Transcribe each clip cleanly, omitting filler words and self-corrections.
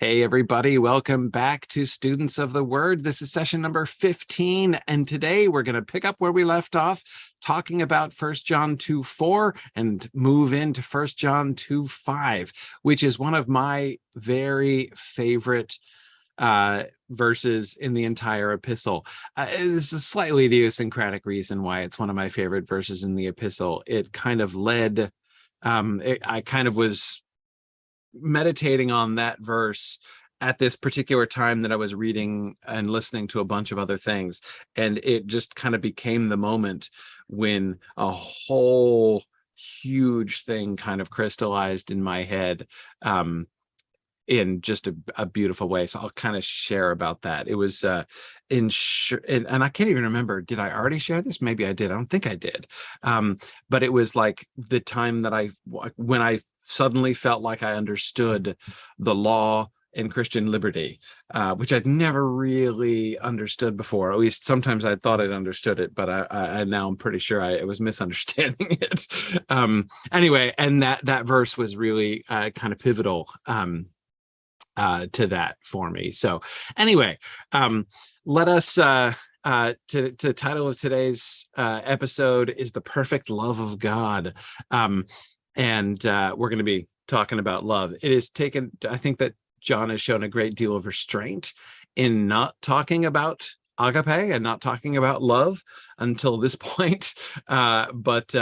Hey, everybody, welcome back to Students of the Word. This is session number 15, and today we're going to pick up where we left off, talking about 1 John 2:4 and move into 1 John 2:5, which is one of my very favorite verses in the entire epistle. This is a slightly idiosyncratic reason why it's one of my favorite verses in the epistle. It kind of led, I kind of was meditating on that verse at this particular time that I was reading and listening to a bunch of other things. And it just kind of became the moment when a whole huge thing kind of crystallized in my head in just a beautiful way. So I'll kind of share about that. It was and I can't even remember, did I already share this? Maybe I did. I don't think I did. But it was like the time that when I suddenly felt like I understood the law and Christian liberty, which I'd never really understood before. At least sometimes I thought I'd understood it, but I now I'm pretty sure I was misunderstanding it. Anyway, and that verse was really kind of pivotal to that for me. So anyway, let us the title of today's episode is The Perfect Love of God. And we're going to be talking about love. It is taken, I think that John has shown a great deal of restraint in not talking about agape and not talking about love until this point. But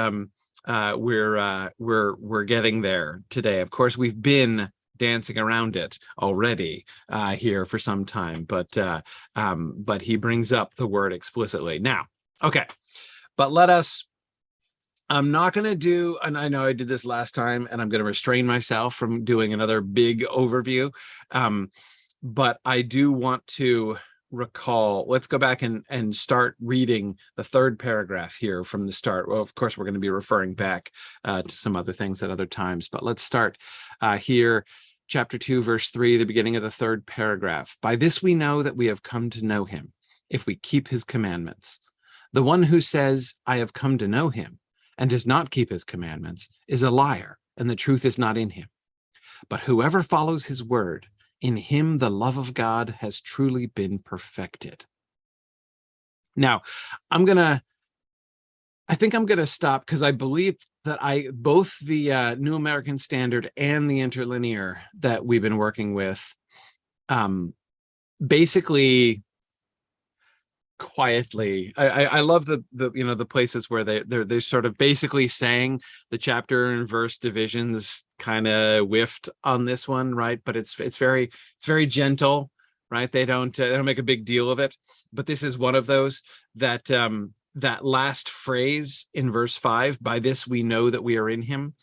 we're getting there today. Of course, we've been dancing around it already here for some time, but he brings up the word explicitly now. Okay, but I'm not going to do, and I know I did this last time, and I'm going to restrain myself from doing another big overview. But I do want to recall, let's go back and start reading the third paragraph here from the start. Well, of course, we're going to be referring back to some other things at other times, but let's start here. Chapter 2, verse 3, the beginning of the third paragraph. By this we know that we have come to know him, if we keep his commandments. The one who says, I have come to know him, and does not keep his commandments, is a liar, and the truth is not in him. But whoever follows his word, in him the love of God has truly been perfected. Now, I think I'm going to stop because I believe that both the New American Standard and the interlinear that we've been working with basically quietly, I love the places where they're sort of basically saying the chapter and verse divisions kind of whiffed on this one, right? But it's very gentle, right? They don't make a big deal of it, but this is one of those that that last phrase in verse 5, by this we know that we are in him,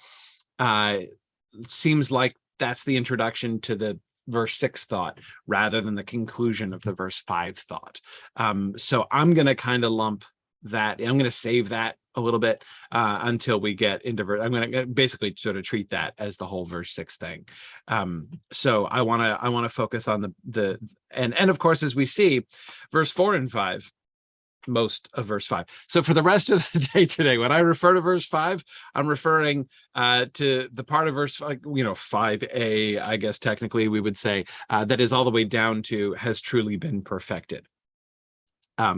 seems like that's the introduction to the verse 6 thought rather than the conclusion of the verse 5 thought. So I'm going to kind of lump that. I'm going to save that a little bit until we get into verse. I'm going to basically sort of treat that as the whole verse 6 thing. So I want to focus on the and of course, as we see, verse 4 and 5, most of verse 5. So for the rest of the day today, when I refer to verse 5, I'm referring to the part of verse 5, 5a, I guess technically we would say, that is all the way down to has truly been perfected.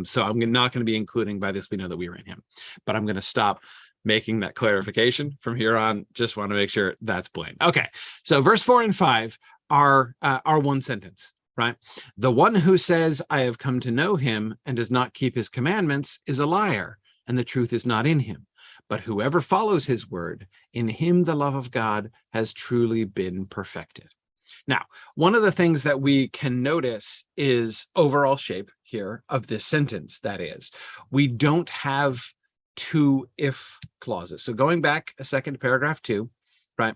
So I'm not going to be including by this we know that we are in him, but I'm going to stop making that clarification from here on. Just want to make sure that's plain. Okay, so verse 4 and 5 are one sentence. Right? The one who says, I have come to know him and does not keep his commandments is a liar, and the truth is not in him. But whoever follows his word, in him the love of God has truly been perfected. Now, one of the things that we can notice is overall shape here of this sentence. That is, we don't have two if clauses. So going back a second to paragraph 2, right?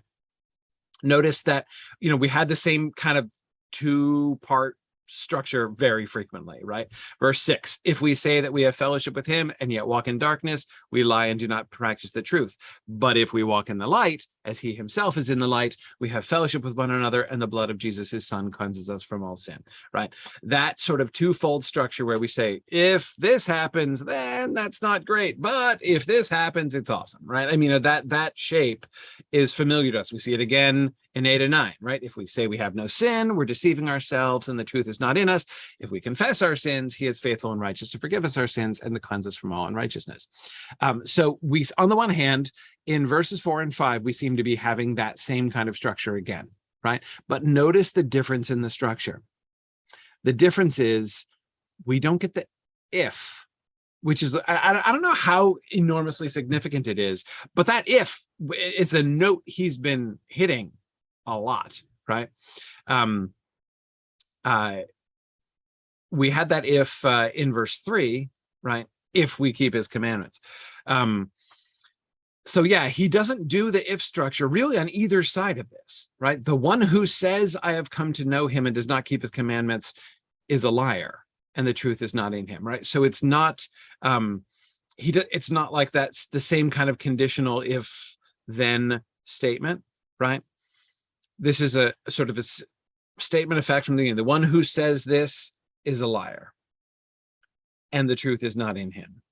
Notice that, we had the same kind of two-part structure very frequently, right? Verse 6, if we say that we have fellowship with him and yet walk in darkness, we lie and do not practice the truth. But if we walk in the light, as he himself is in the light, we have fellowship with one another, and the blood of Jesus, his son, cleanses us from all sin, right? That sort of twofold structure where we say, if this happens, then that's not great. But if this happens, it's awesome, right? I mean, that shape is familiar to us. We see it again in 8 and 9, right? If we say we have no sin, we're deceiving ourselves and the truth is not in us. If we confess our sins, he is faithful and righteous to forgive us our sins and to cleanse us from all unrighteousness. So we, on the one hand, in verses 4 and 5, we seem to be having that same kind of structure again, right? But notice the difference in the structure. The difference is we don't get the if, which is, I don't know how enormously significant it is, but that if, it's a note he's been hitting a lot, right? We had that if in verse 3, right? If we keep his commandments. So yeah, he doesn't do the if structure really on either side of this, right? The one who says, I have come to know him and does not keep his commandments is a liar, and the truth is not in him, right? So it's not, it's not like that's the same kind of conditional if then statement, right? This is a sort of a statement of fact from the beginning. The one who says this is a liar, and the truth is not in him.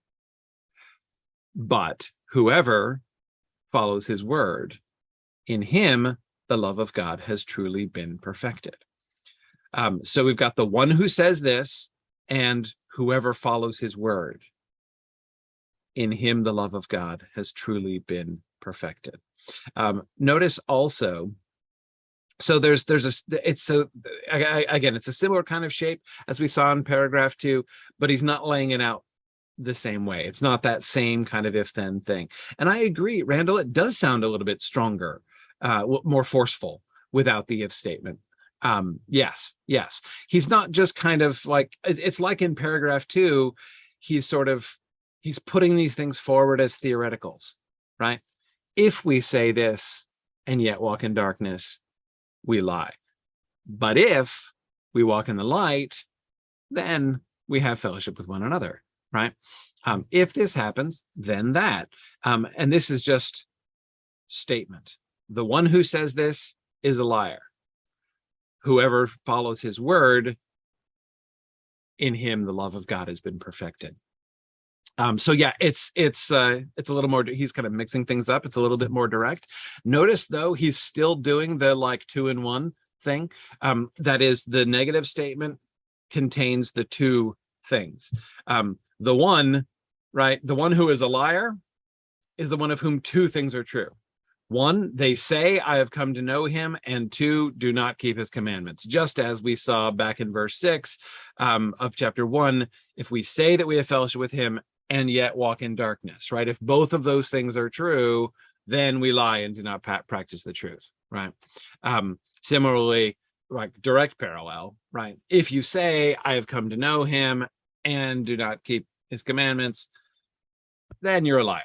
But whoever follows his word, in him the love of God has truly been perfected. So we've got the one who says this and whoever follows his word. In him the love of God has truly been perfected. Notice also, so there's it's so again, it's a similar kind of shape as we saw in paragraph 2, but he's not laying it out the same way. It's not that same kind of if then thing. And I agree, Randall, it does sound a little bit stronger, more forceful without the if statement. Yes. He's not just kind of like, it's like in paragraph 2, he's putting these things forward as theoreticals, right? If we say this and yet walk in darkness, we lie. But if we walk in the light, then we have fellowship with one another, right? If this happens, then that. And this is just statement. The one who says this is a liar. Whoever follows his word, in him the love of God has been perfected. So yeah, it's a little more, he's kind of mixing things up. It's a little bit more direct. Notice though, he's still doing the like 2-in-1 thing. That is, the negative statement contains the two things. The one, right, the one who is a liar is the one of whom two things are true. One, they say, I have come to know him, and two, do not keep his commandments. Just as we saw back in verse 6 of chapter 1, if we say that we have fellowship with him and yet walk in darkness, right? If both of those things are true, then we lie and do not practice the truth, right? Similarly, like direct parallel, right? If you say, I have come to know him and do not keep his commandments, then you're a liar,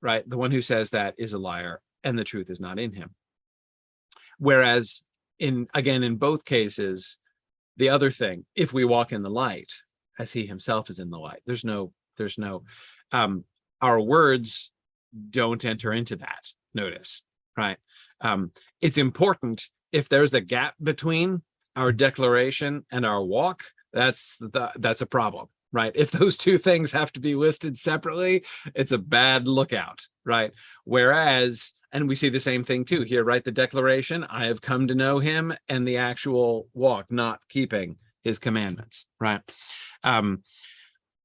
right? The one who says that is a liar, and the truth is not in him. Whereas in both cases, the other thing, if we walk in the light as he himself is in the light, there's no our words don't enter into that. Notice, right? It's important, if there's a gap between our declaration and our walk, that's a problem, right? If those two things have to be listed separately, it's a bad lookout, right? Whereas, and we see the same thing too here, right? The declaration, I have come to know him, and the actual walk, not keeping his commandments, right?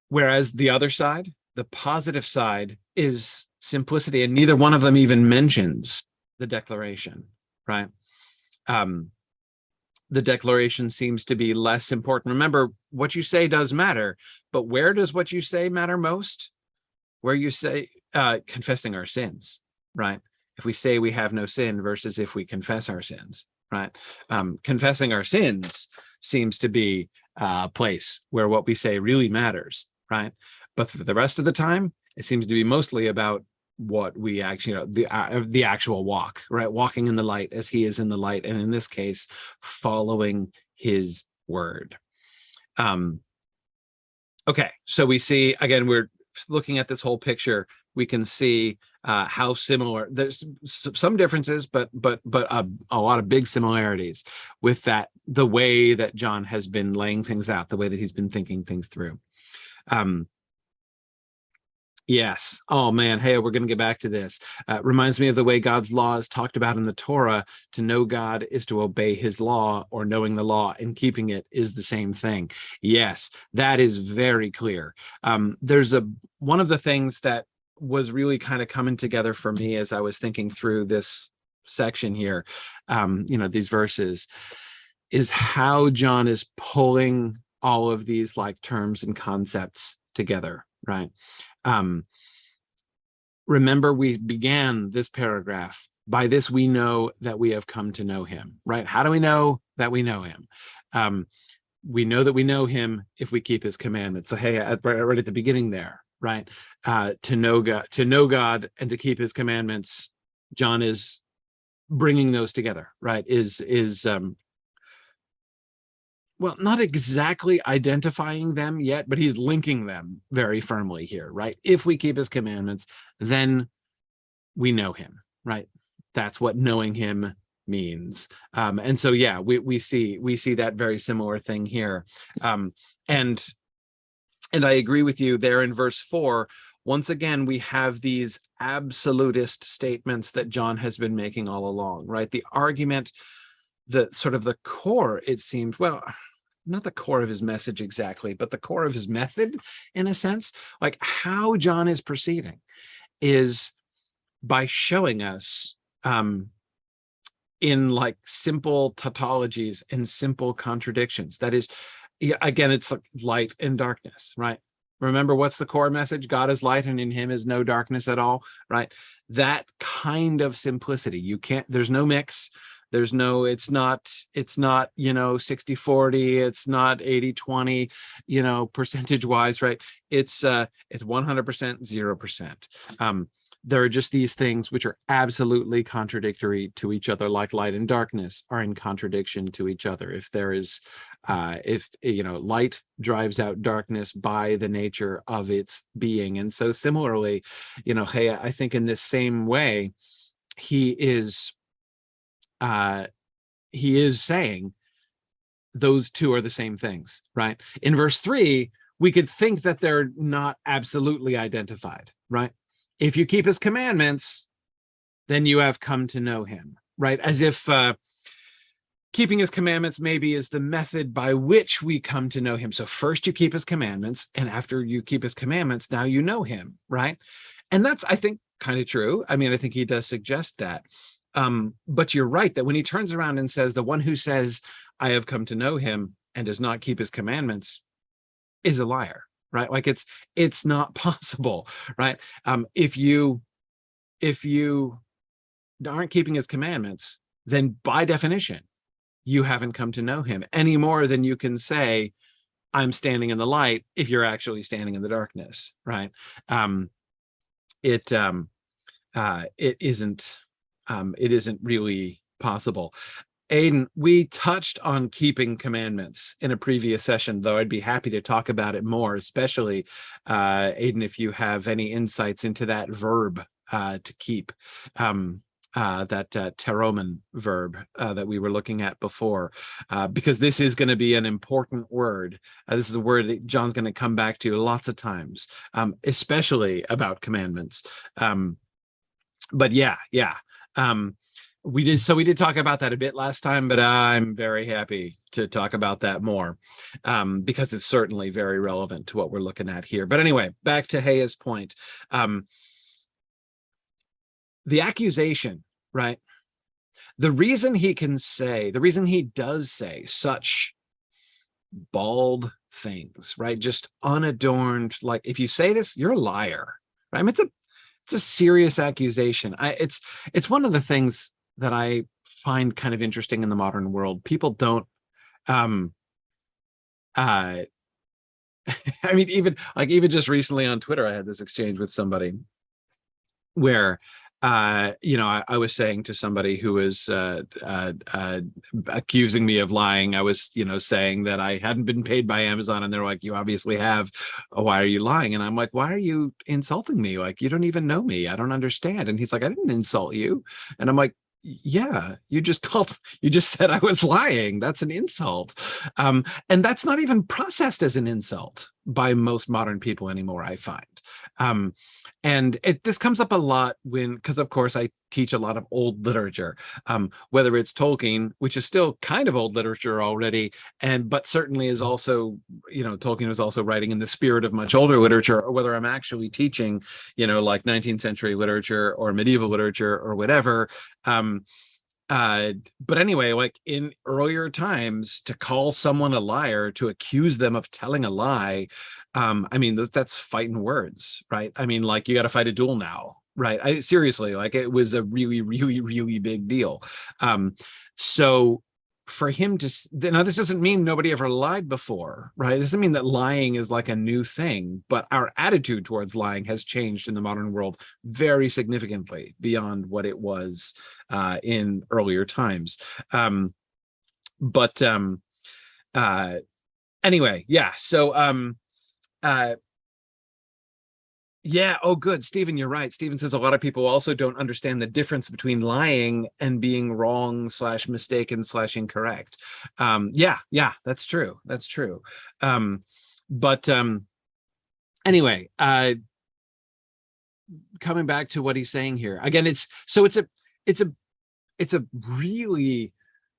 Whereas the other side, the positive side, is simplicity, and neither one of them even mentions the declaration, right? The declaration seems to be less important. Remember, what you say does matter, but where does what you say matter most? Where you say, confessing our sins, right? If we say we have no sin versus if we confess our sins, right? Confessing our sins seems to be a place where what we say really matters, right? But for the rest of the time, it seems to be mostly about what we actually, the actual walk, right? Walking in the light as he is in the light, and in this case, following his word. Okay, so we see, again, we're looking at this whole picture. We can see how similar, there's some differences, but a lot of big similarities with that, the way that John has been laying things out, the way that he's been thinking things through. Yes. Oh man. Hey, we're going to get back to this. Reminds me of the way God's law is talked about in the Torah. To know God is to obey his law, or knowing the law and keeping it is the same thing. Yes, that is very clear. There's one of the things that was really kind of coming together for me as I was thinking through this section here, these verses, is how John is pulling all of these like terms and concepts together, right? Um, remember, we began this paragraph. By this we know that we have come to know him, right? How do we know that we know him? We know that we know him if we keep his commandments. So hey, right at the beginning there, right? To know God and to keep his commandments, John is bringing those together, right? Well, not exactly identifying them yet, but he's linking them very firmly here, right? If we keep his commandments, then we know him, right? That's what knowing him means. And so, yeah, we see that very similar thing here. And I agree with you there in verse 4. Once again, we have these absolutist statements that John has been making all along, right? The argument, the sort of the core, it seems, well, not the core of his message exactly, but the core of his method, in a sense, like how John is proceeding is by showing us in like simple tautologies and simple contradictions. That is, again, it's like light and darkness, right? Remember, what's the core message? God is light and in him is no darkness at all, right? That kind of simplicity. You can't, there's no mix. There's no, it's not, 60-40, it's not 80-20, percentage wise, right? It's 100%, 0%. There are just these things which are absolutely contradictory to each other, like light and darkness are in contradiction to each other. If there is, light drives out darkness by the nature of its being. And so similarly, hey, I think in this same way, he is saying those two are the same things, right? In verse 3, we could think that they're not absolutely identified, right? If you keep his commandments, then you have come to know him, right? As if keeping his commandments maybe is the method by which we come to know him. So first you keep his commandments, and after you keep his commandments, now you know him, right? And that's, I think, kind of true. I mean, I think he does suggest that. But you're right that when he turns around and says, the one who says, I have come to know him and does not keep his commandments is a liar, right? Like it's not possible, right? If you aren't keeping his commandments, then by definition, you haven't come to know him any more than you can say, I'm standing in the light if you're actually standing in the darkness, right? It isn't really possible. Aidan, we touched on keeping commandments in a previous session, though I'd be happy to talk about it more, especially, Aidan, if you have any insights into that verb, to keep, that teromen verb that we were looking at before, because this is going to be an important word. This is a word that John's going to come back to lots of times, especially about commandments. But yeah. We did talk about that a bit last time, but I'm very happy to talk about that more, because it's certainly very relevant to what we're looking at here. But anyway, back to Hea's point. The accusation, right? The reason he does say such bald things, right? Just unadorned, like, if you say this, you're a liar, right? I mean, it's a serious accusation. It's one of the things that I find kind of interesting in the modern world. People don't, I mean, even just recently on Twitter, I had this exchange with somebody where, I was saying to somebody who was accusing me of lying, I was, saying that I hadn't been paid by Amazon, and they're like, you obviously have. Why are you lying? And I'm like, why are you insulting me? Like, you don't even know me. I don't understand. And he's like, I didn't insult you. And I'm like, yeah, you just said I was lying. That's an insult. And that's not even processed as an insult by most modern people anymore, I find. And this comes up a lot because of course I teach a lot of old literature, whether it's Tolkien, which is still kind of old literature already, but certainly is also, Tolkien was also writing in the spirit of much older literature, or whether I'm actually teaching, like 19th century literature or medieval literature or whatever. But anyway, like in earlier times, to call someone a liar, to accuse them of telling a lie, I mean, that's fighting words, right? I mean, like, you got to fight a duel now, right? Seriously, like, it was a really, really, really big deal. So for him to, now this doesn't mean nobody ever lied before, right? It doesn't mean that lying is like a new thing, but our attitude towards lying has changed in the modern world very significantly beyond what it was in earlier times. But anyway, yeah. So yeah. Oh, good. Stephen, you're right. Stephen says a lot of people also don't understand the difference between lying and being wrong / mistaken / incorrect. Yeah, that's true. That's true. But anyway, coming back to what he's saying here again, it's a really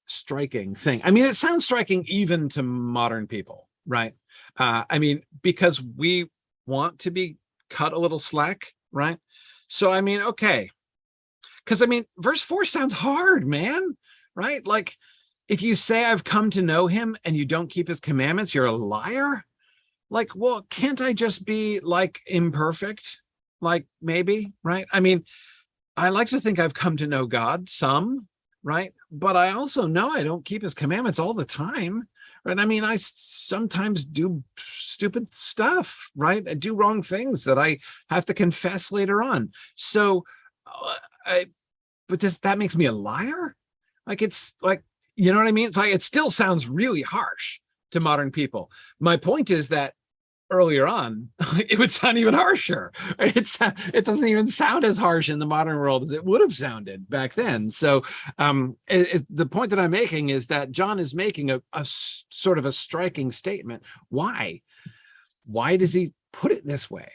striking thing. I mean, it sounds striking even to modern people, right? I mean, because we want to be cut a little slack, right? So, I mean, okay. Because, I mean, verse 4 sounds hard, man, right? Like, if you say I've come to know him and you don't keep his commandments, you're a liar. Like, well, can't I just be like imperfect? Like, maybe, right? I mean, I like to think I've come to know God some, right? But I also know I don't keep his commandments all the time, right? I mean, I sometimes do stupid stuff, right? I do wrong things that I have to confess later on. So, but that makes me a liar? Like, it's like, you know what I mean? It's like, it still sounds really harsh to modern people. My point is that earlier on, it would sound even harsher. It doesn't even sound as harsh in the modern world as it would have sounded back then. So the point that I'm making is that John is making a sort of a striking statement. Why does he put it this way?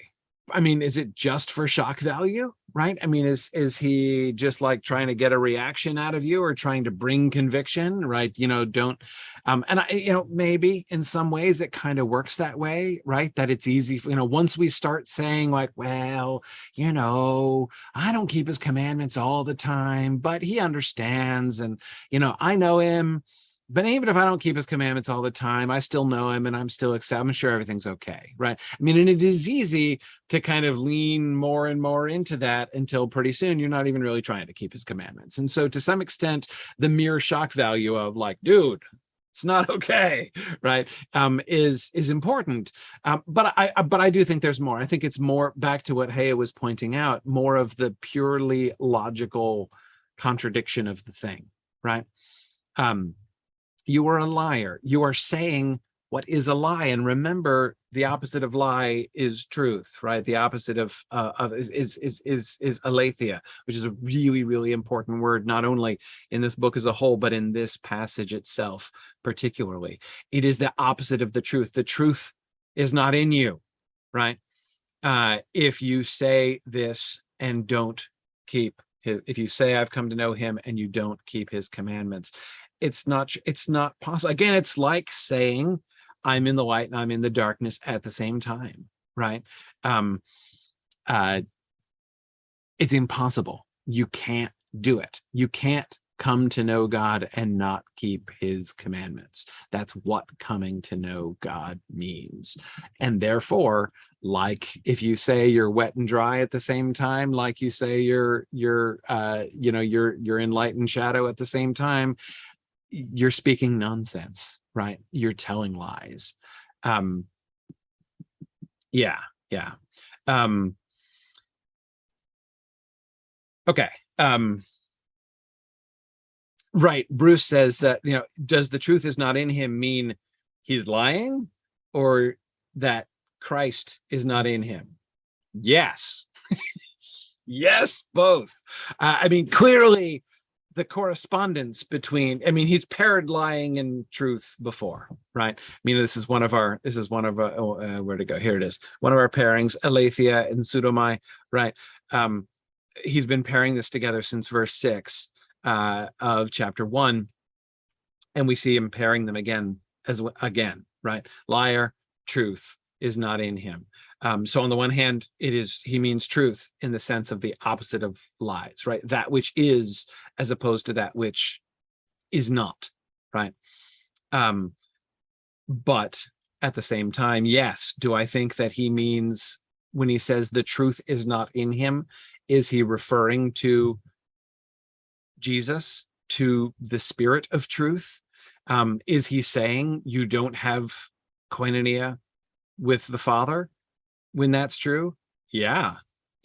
I mean, is it just for shock value, right? I mean, is he just like trying to get a reaction out of you, or trying to bring conviction, right? Don't, and I, maybe in some ways it kind of works that way, right? That it's easy, once we start saying like, well, I don't keep his commandments all the time, but he understands, and, I know him. But even if I don't keep his commandments all the time, I still know him and I'm sure everything's okay, right? I mean, and it is easy to kind of lean more and more into that until pretty soon you're not even really trying to keep his commandments. And so to some extent, the mere shock value of like, dude, it's not okay, right, is important. But I do think there's more. I think it's more back to what Haya was pointing out, more of the purely logical contradiction of the thing, right? You are a liar. You are saying what is a lie. And remember, the opposite of lie is truth, right? The opposite of is aletheia, which is a really, really important word, not only in this book as a whole, but in this passage itself, particularly. It is the opposite of the truth. The truth is not in you, right? If you say this and don't keep if you say I've come to know him and you don't keep his commandments, it's not possible. Again, it's like saying I'm in the light and I'm in the darkness at the same time, right? It's impossible. You can't do it. You can't come to know God and not keep his commandments. That's what coming to know God means. And therefore, like if you say you're wet and dry at the same time, like you say you're in light and shadow at the same time, you're speaking nonsense, right? You're telling lies. Yeah. Okay. Right. Bruce says, does the truth is not in him mean he's lying, or that Christ is not in him? Yes. Yes, both. I mean, clearly the correspondence between, I mean, he's paired lying and truth before, right? I mean, this is one of our, where to go? Here it is. One of our pairings, aletheia and pseudomai, right? He's been pairing this together since verse 6 of chapter 1. And we see him pairing them again, right? Liar, truth is not in him. So on the one hand, he means truth in the sense of the opposite of lies, right? That which is, as opposed to that which is not, right? But at the same time, yes, do I think that he means, when he says the truth is not in him, is he referring to Jesus, to the spirit of truth? Is he saying you don't have koinonia with the Father when that's true? Yeah,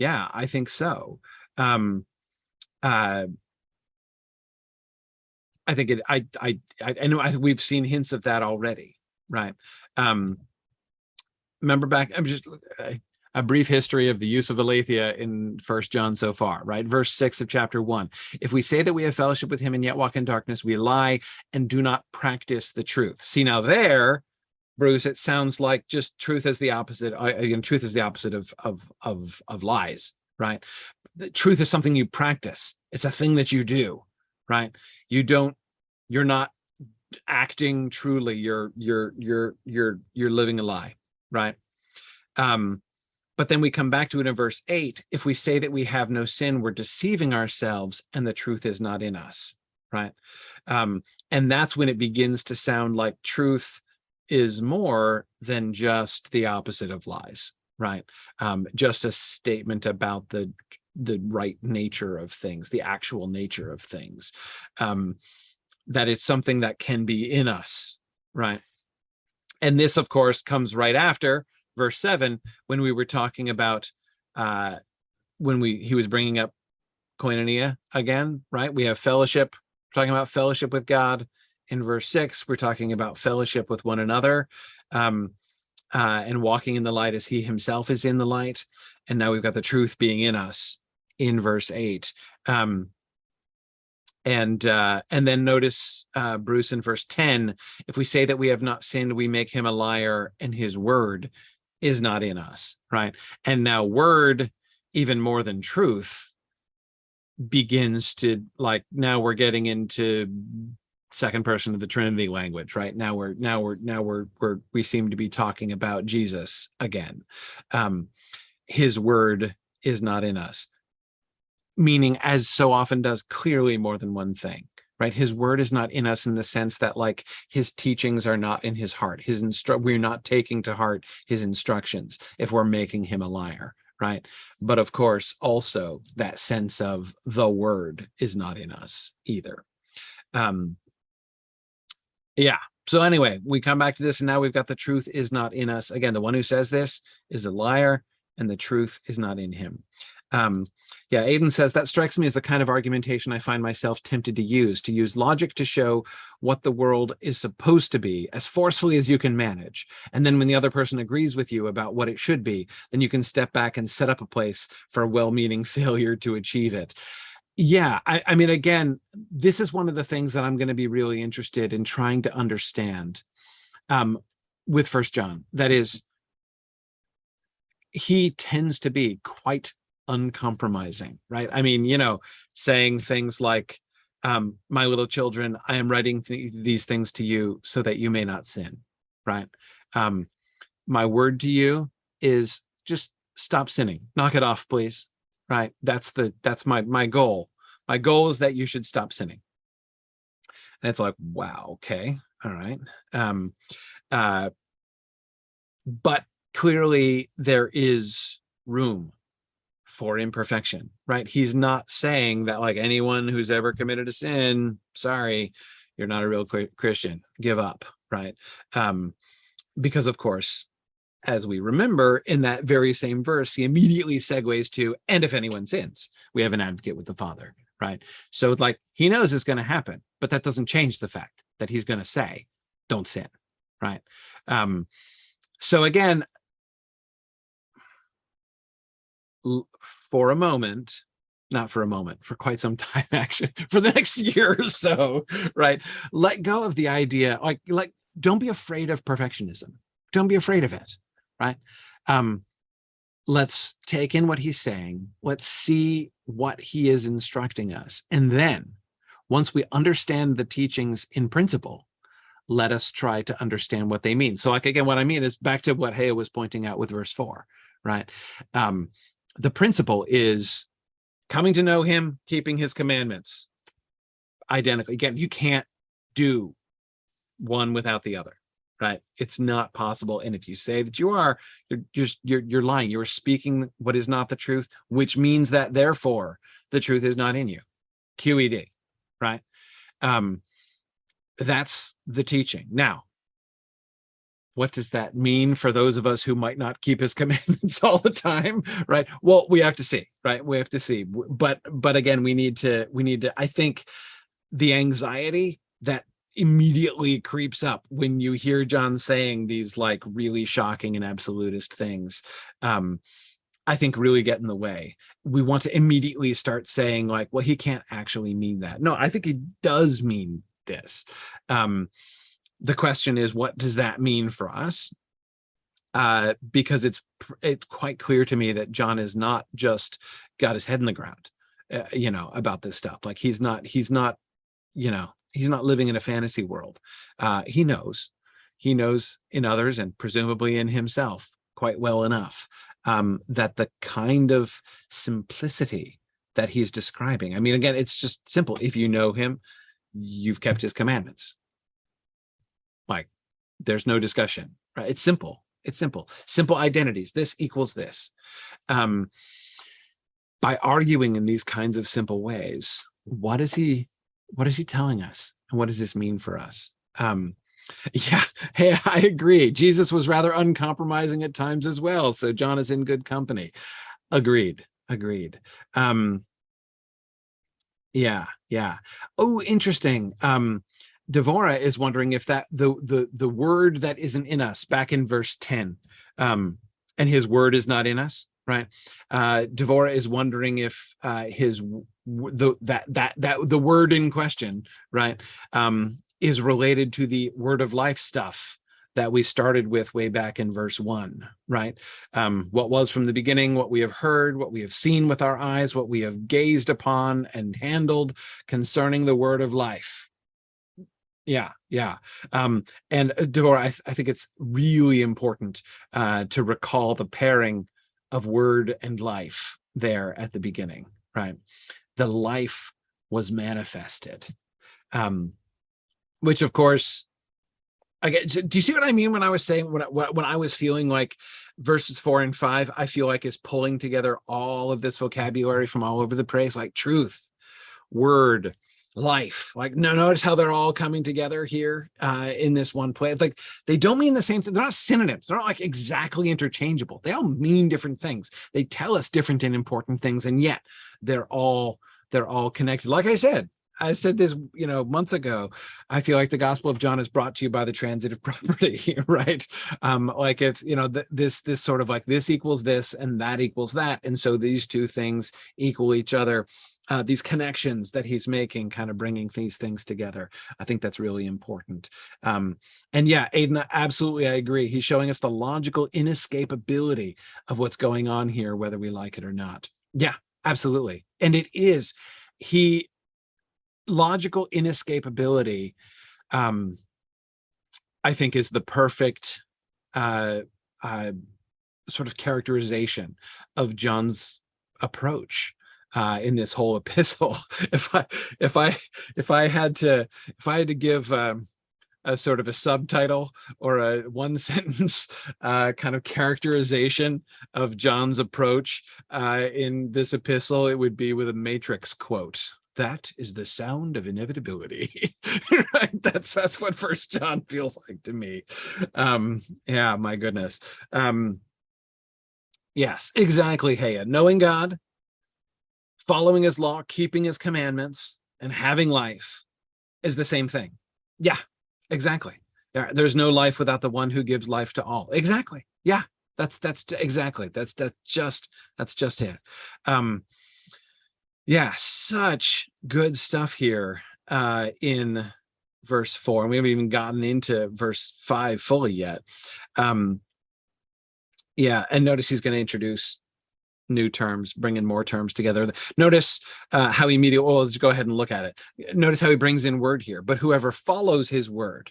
I think so. I think I know we've seen hints of that already, right? Remember back, a brief history of the use of aletheia in 1 John so far, right? Verse 6 of chapter 1. If we say that we have fellowship with him and yet walk in darkness, we lie and do not practice the truth. See, now there, Bruce, it sounds like just truth is the opposite. Again, truth is the opposite of lies, right? The truth is something you practice. It's a thing that you do, right? You're not acting truly. You're living a lie, right? But then we come back to it in verse 8. If we say that we have no sin, we're deceiving ourselves and the truth is not in us, right? And that's when it begins to sound like truth is more than just the opposite of lies, right? Just a statement about the right nature of things, the actual nature of things, that it's something that can be in us, right? And this, of course, comes right after verse 7, when we were talking about he was bringing up koinonia again, right? We have fellowship, talking about fellowship with God. In verse 6, we're talking about fellowship with one another, and walking in the light as he himself is in the light. And now we've got the truth being in us in verse 8. And then notice, Bruce, in verse 10, if we say that we have not sinned, we make him a liar and his word is not in us, right? And now word, even more than truth, begins to, like, now we're getting into second person of the Trinity language, right? Now we seem to be talking about Jesus again. His word is not in us, meaning, as so often does, clearly more than one thing, right? His word is not in us in the sense that, like, his teachings are not in his heart. We're not taking to heart his instructions if we're making him a liar, right? But of course, also that sense of the word is not in us either. Yeah. So anyway, we come back to this, and now we've got the truth is not in us. Again, the one who says this is a liar, and the truth is not in him. Yeah, Aidan says, that strikes me as the kind of argumentation I find myself tempted to use logic to show what the world is supposed to be as forcefully as you can manage. And then when the other person agrees with you about what it should be, then you can step back and set up a place for a well-meaning failure to achieve it. Yeah, I mean, again, this is one of the things that I'm going to be really interested in trying to understand with 1 John. That is, he tends to be quite uncompromising, right? I mean, saying things like, my little children, I am writing these things to you so that you may not sin, right? My word to you is just stop sinning. Knock it off, please. Right? That's my goal. My goal is that you should stop sinning. And it's like, wow, okay, all right. But clearly there is room for imperfection, right? He's not saying that, like, anyone who's ever committed a sin, sorry, you're not a real Christian, give up, right? Because of course, as we remember, in that very same verse, he immediately segues to, and if anyone sins, we have an advocate with the Father, right? So, like, he knows it's going to happen, but that doesn't change the fact that he's going to say, don't sin, right? So again, for a moment, not for a moment, for quite some time, actually, for the next year or so, right? Let go of the idea, like don't be afraid of perfectionism. Don't be afraid of it, right? Let's take in what he's saying. Let's see what he is instructing us. And then once we understand the teachings in principle, let us try to understand what they mean. So like, again, what I mean is back to what Hea was pointing out with verse 4, right? The principle is coming to know him, keeping his commandments. Identical. Again, you can't do one without the other, right? It's not possible. And if you say that you are, you're lying. You're speaking what is not the truth, which means that therefore the truth is not in you. QED, right? That's the teaching. Now, what does that mean for those of us who might not keep his commandments all the time, right? Well, we have to see, right? We have to see. But again, we need to, I think the anxiety that immediately creeps up when you hear John saying these like really shocking and absolutist things, I think really get in the way. We want to immediately start saying like, well, he can't actually mean that. No, I think he does mean this. The question is, what does that mean for us? Because it's quite clear to me that John is not just got his head in the ground, about this stuff. Like he's not living in a fantasy world. He knows in others and presumably in himself quite well enough that the kind of simplicity that he's describing, I mean, again, it's just simple. If you know him, you've kept his commandments. Like, there's no discussion, right? It's simple. Simple identities. This equals this. By arguing in these kinds of simple ways, what is he telling us? And what does this mean for us? Yeah, hey, I agree. Jesus was rather uncompromising at times as well. So John is in good company. Agreed. Yeah. Oh, interesting. Devorah is wondering if that the word that isn't in us, back in verse 10, and his word is not in us, right? Devorah is wondering if the word in question, right, is related to the word of life stuff that we started with way back in verse 1, right? What was from the beginning, what we have heard, what we have seen with our eyes, what we have gazed upon and handled concerning the word of life. Yeah. And Devorah, I think it's really important to recall the pairing of word and life there at the beginning, right? The life was manifested, which of course, again, do you see what I mean when I was saying, when I was feeling like verses 4 and 5, I feel like is pulling together all of this vocabulary from all over the place, like truth, word, life. Like, notice how they're all coming together here in this one place. Like, they don't mean the same thing. They're not synonyms. They're not like exactly interchangeable. They all mean different things. They tell us different and important things, and yet they're all connected. Like I said this, months ago. I feel like the Gospel of John is brought to you by the transitive property, right? Like it's, this sort of like this equals this and that equals that. And so these two things equal each other. These connections that he's making, kind of bringing these things together. I think that's really important. And yeah, Aidan, absolutely, I agree. He's showing us the logical inescapability of what's going on here, whether we like it or not. Yeah, absolutely. And it is, logical inescapability, I think, is the perfect sort of characterization of John's approach in this whole epistle. If I had to give a sort of a subtitle or a one sentence kind of characterization of John's approach in this epistle, it would be with a Matrix quote. That is the sound of inevitability. Right? That's what First John feels like to me. Yeah, my goodness. Yes, exactly, Hea. Knowing God, following his law, keeping his commandments, and having life is the same thing. Yeah, exactly. There's no life without the one who gives life to all. Exactly. Yeah, that's exactly. That's just it. Yeah, such good stuff here in verse 4, and we haven't even gotten into verse 5 fully yet. Yeah, and notice he's going to introduce new terms, bringing more terms together. Notice how he immediately, well, let's go ahead and look at it. Notice how he brings in word here, but whoever follows his word.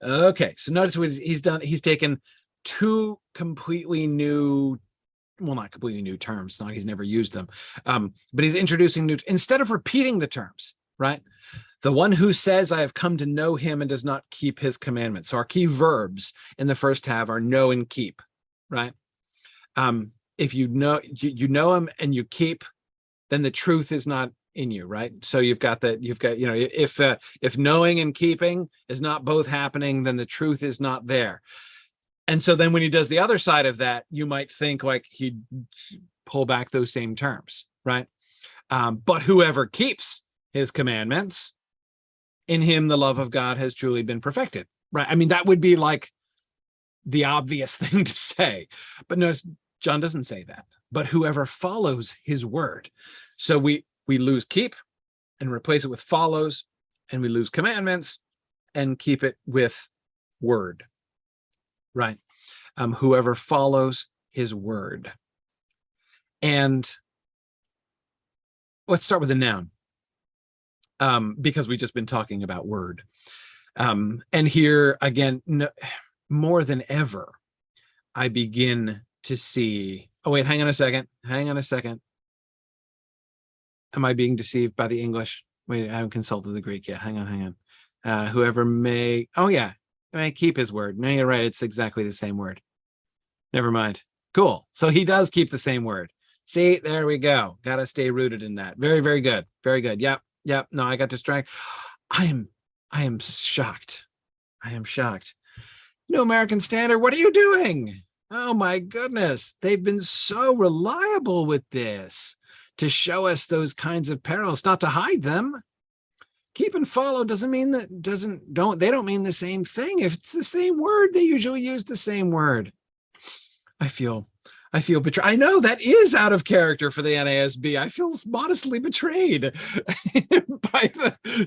Okay, so notice what he's done. He's taken two completely new, well, not completely new terms, not he's never used them, but he's introducing new, instead of repeating the terms, right? The one who says, I have come to know him and does not keep his commandments. So our key verbs in the first half are know and keep, right? If you know him and you keep, then the truth is not in you, right? So you've got, if knowing and keeping is not both happening, then the truth is not there. And so then when he does the other side of that, you might think like he'd pull back those same terms, right? But whoever keeps his commandments, in him the love of God has truly been perfected, right? I mean, that would be like the obvious thing to say, but notice John doesn't say that, but whoever follows his word. So we lose keep and replace it with follows, and we lose commandments and keep it with word, right? Whoever follows his word. And let's start with a noun, because we've just been talking about word. And here again, more than ever, I begin to see, oh wait, hang on a second. Am I being deceived by the English? Wait, I haven't consulted the Greek yet. Hang on. Whoever may, oh yeah, may keep his word. No, you're right. It's exactly the same word. Never mind. Cool. So he does keep the same word. See, there we go. Got to stay rooted in that. Very, very good. Very good. Yep. No, I got distracted. I am shocked. New American Standard, what are you doing? Oh my goodness. They've been so reliable with this to show us those kinds of perils, not to hide them. Keep and follow doesn't mean that, they don't mean the same thing. If it's the same word, they usually use the same word. I feel betrayed. I know that is out of character for the NASB. I feel modestly betrayed by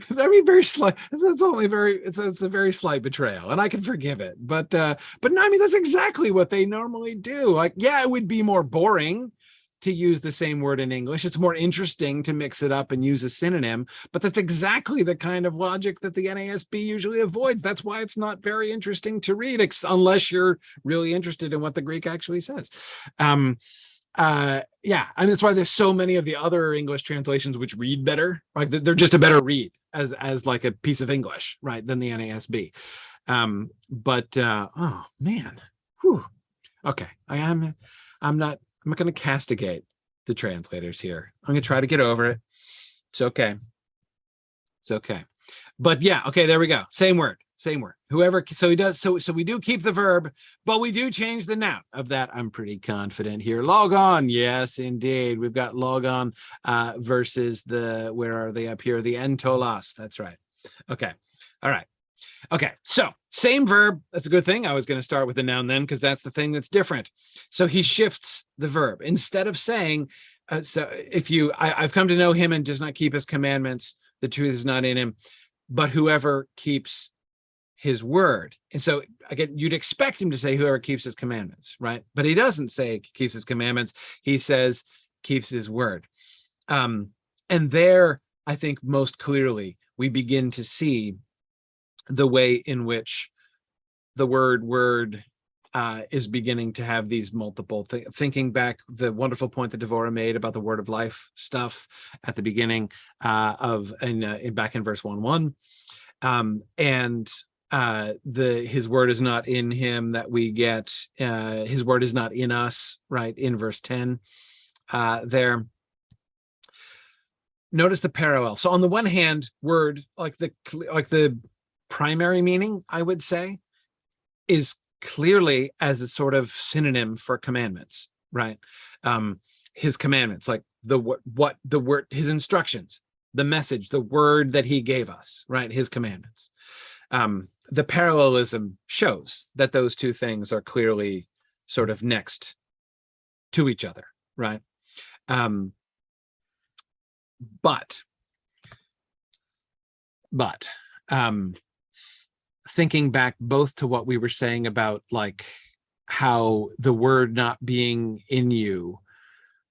very slight. It's a very slight betrayal, and I can forgive it. But no, I mean, that's exactly what they normally do. Like, yeah, it would be more boring to use the same word in English. It's more interesting to mix it up and use a synonym, but that's exactly the kind of logic that the NASB usually avoids. That's why it's not very interesting to read, unless you're really interested in what the Greek actually says. Yeah, and that's why there's so many of the other English translations which read better. Like they're just a better read as like a piece of English, right, than the NASB. Oh man, whew. Okay, I'm not going to castigate the translators here. I'm going to try to get over it. It's okay. But yeah, okay, there we go. Same word. Whoever, so he does, so we do keep the verb, but we do change the noun. Of that, I'm pretty confident here. Logon, yes, indeed. We've got logon versus where are they up here? The entolos, that's right. Okay, all right. Okay, so same verb. That's a good thing. I was going to start with the noun then, because that's the thing that's different. So he shifts the verb. Instead of saying, I've come to know him and does not keep his commandments, the truth is not in him, but whoever keeps his word. And so again, you'd expect him to say whoever keeps his commandments, right? But he doesn't say keeps his commandments. He says keeps his word. And there, I think most clearly, we begin to see the way in which the word is beginning to have these multiple thinking back, the wonderful point that Devorah made about the word of life stuff at the beginning back in verse 1:1. And his word is not in him that we get, his word is not in us, right, in verse 10 there. Notice the parallel. So on the one hand, word, like the primary meaning, I would say, is clearly as a sort of synonym for commandments, right? His commandments, like the word, his instructions, the message, the word that he gave us, right? His commandments. The parallelism shows that those two things are clearly sort of next to each other, right? But thinking back both to what we were saying about like how the word not being in you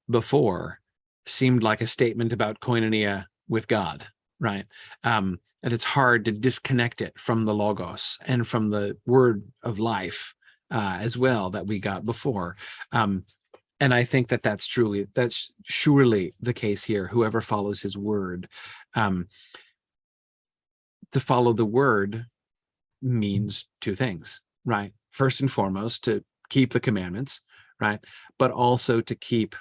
before seemed like a statement about koinonia with God, right? And it's hard to disconnect it from the logos and from the word of life as well that we got before. And I think that that's surely the case here. Whoever follows his word, to follow the word means two things, right? First and foremost, to keep the commandments, right? But also to keep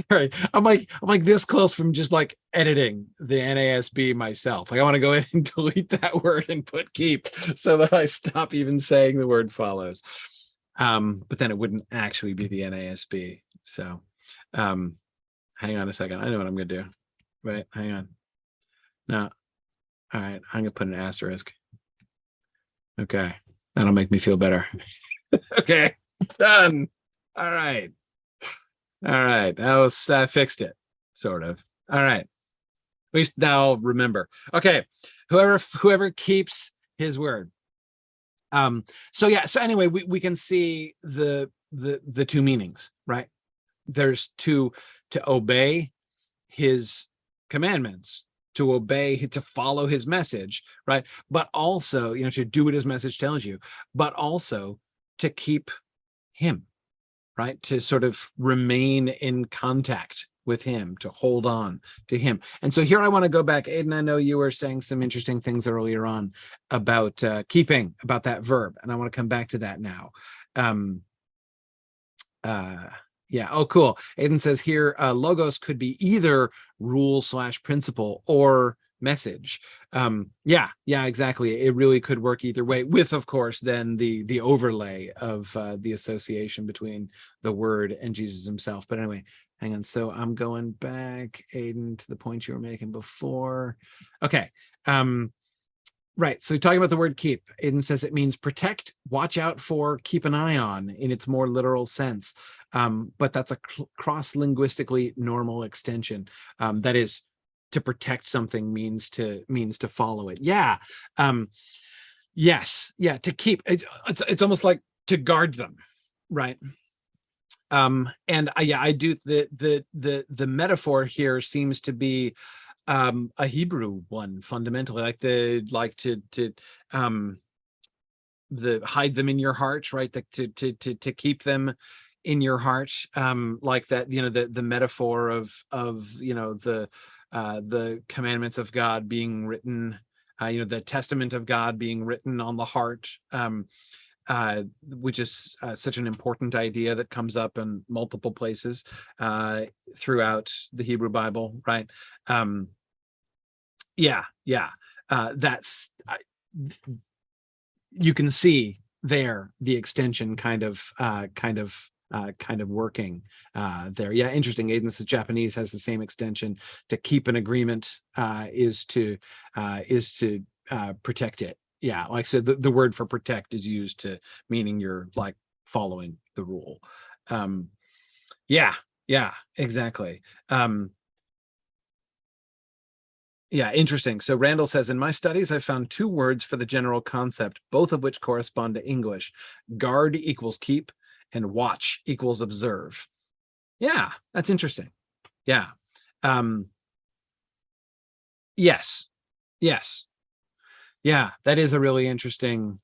sorry, I'm like this close from just like editing the NASB myself. Like I want to go in and delete that word and put keep so that I stop even saying the word follows. But then it wouldn't actually be the NASB. So hang on a second. I know what I'm gonna do. Right, hang on. No. All right, I'm gonna put an asterisk. Okay, that'll make me feel better. Okay, done. All right. All right, that fixed it, sort of. All right, at least now I'll remember. Okay, whoever keeps his word. So yeah, so anyway, we can see the two meanings, right? There's to obey his commandments, to follow his message, right? But also, to do what his message tells you, but also to keep him, right? To sort of remain in contact with him, to hold on to him. And so here I want to go back. Aidan, I know you were saying some interesting things earlier on about keeping, about that verb, and I want to come back to that now. Yeah. Oh, cool. Aidan says here, logos could be either rule / principle or message. Yeah, exactly. It really could work either way, with, of course, then the overlay of the association between the word and Jesus himself. But anyway, hang on. So I'm going back, Aidan, to the point you were making before. Okay. Right. So talking about the word keep, Aidan says it means protect, watch out for, keep an eye on in its more literal sense. But that's a cross-linguistically normal extension. That is, to protect something means to follow it. Yeah. Yes. Yeah. To keep it's almost like to guard them, right? And I do the metaphor here seems to be a Hebrew one, fundamentally, like to hide them in your heart, right? To keep them in your heart, like that, the metaphor of the commandments of God being written, the testament of God being written on the heart, which is such an important idea that comes up in multiple places throughout the Hebrew Bible, right? That's you can see there the extension kind of working there. Yeah, interesting. Aidan says Japanese has the same extension. To keep an agreement is to protect it. Yeah, like so the word for protect is used to meaning you're like following the rule. Yeah, exactly. Yeah, interesting. So Randall says, in my studies, I found two words for the general concept, both of which correspond to English. Guard equals keep, and watch equals observe. Yeah, that's interesting. Yeah. Yes. Yeah, that is a really interesting.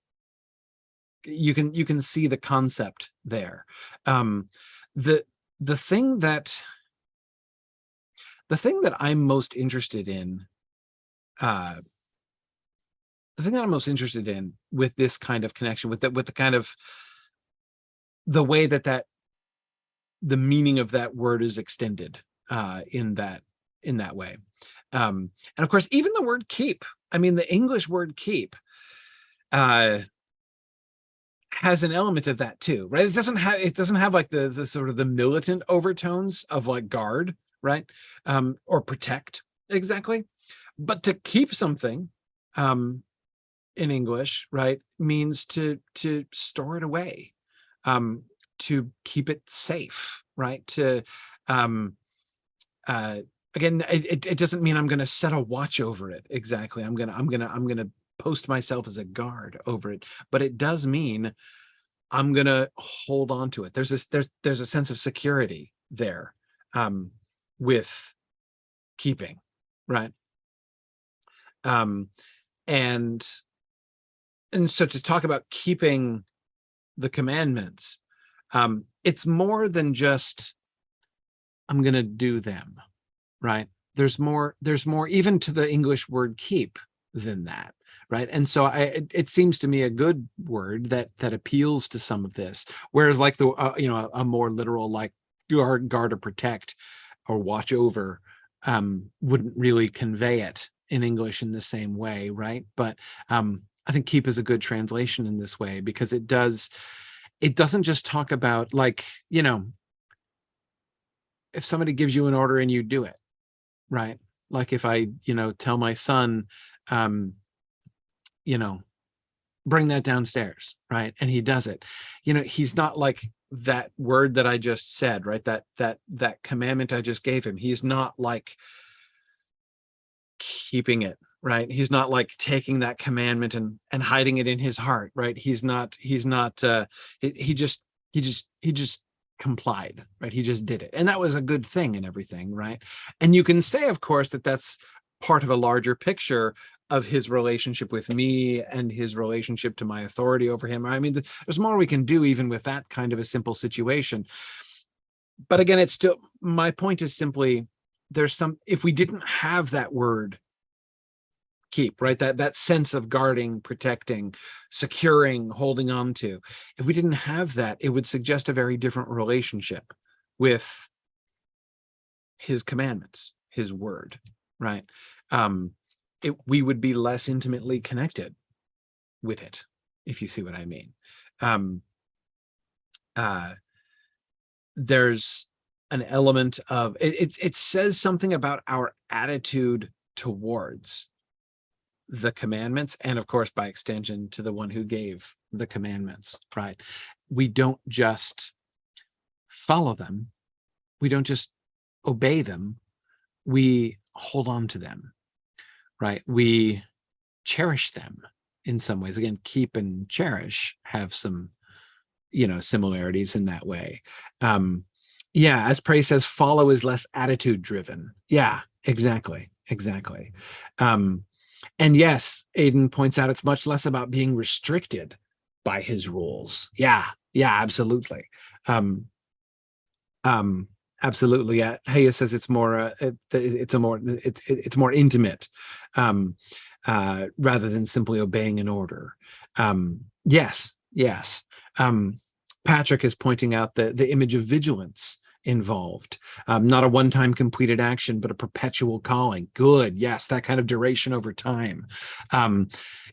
You can see the concept there. The thing that I'm most interested in, the thing that I'm most interested in with this kind of connection, with the kind of the way that the meaning of that word is extended in that way. And of course, even the word keep, I mean, the English word keep has an element of that too, right? It doesn't have like the sort of the militant overtones of like guard, right? Or protect, exactly. But to keep something in English, right, means to store it away, to keep it safe, right? To again, it doesn't mean I'm going to set a watch over it exactly. I'm going to post myself as a guard over it, but it does mean I'm going to hold on to it. There's a sense of security there, with keeping, right? And so to talk about keeping the commandments, it's more than just I'm going to do them, right? There's more even to the English word keep than that, right? And so it seems to me a good word that appeals to some of this, whereas like the a more literal, like guard or protect or watch over, wouldn't really convey it in English in the same way, right? But I think keep is a good translation in this way, because it doesn't just talk about, like, if somebody gives you an order and you do it, right? Like if I, tell my son, bring that downstairs, right? And he does it. He's not like that word that I just said, right? That commandment I just gave him. He's not like keeping it, right? He's not like taking that commandment and hiding it in his heart, right? He just complied, right? He just did it. And that was a good thing and everything, right? And you can say, of course, that that's part of a larger picture of his relationship with me and his relationship to my authority over him. I mean, there's more we can do even with that kind of a simple situation. But again, it's still, my point is simply, if we didn't have that word keep, right, that sense of guarding, protecting, securing, holding on to, if we didn't have that, it would suggest a very different relationship with his commandments, his word, right? We would be less intimately connected with it, if you see what I mean. There's an element of it says something about our attitude towards the commandments, and of course by extension to the one who gave the commandments, right? We don't just follow them, we don't just obey them, we hold on to them, right? We cherish them in some ways. Again, keep and cherish have some similarities in that way. As Prey says, follow is less attitude driven. Yeah, exactly. And yes, Aidan points out it's much less about being restricted by his rules. Yeah, absolutely. Absolutely. Yeah. Haya says it's more it's more intimate, rather than simply obeying an order. Yes. Patrick is pointing out the image of vigilance involved, not a one-time completed action, but a perpetual calling. Good. Yes, that kind of duration over time.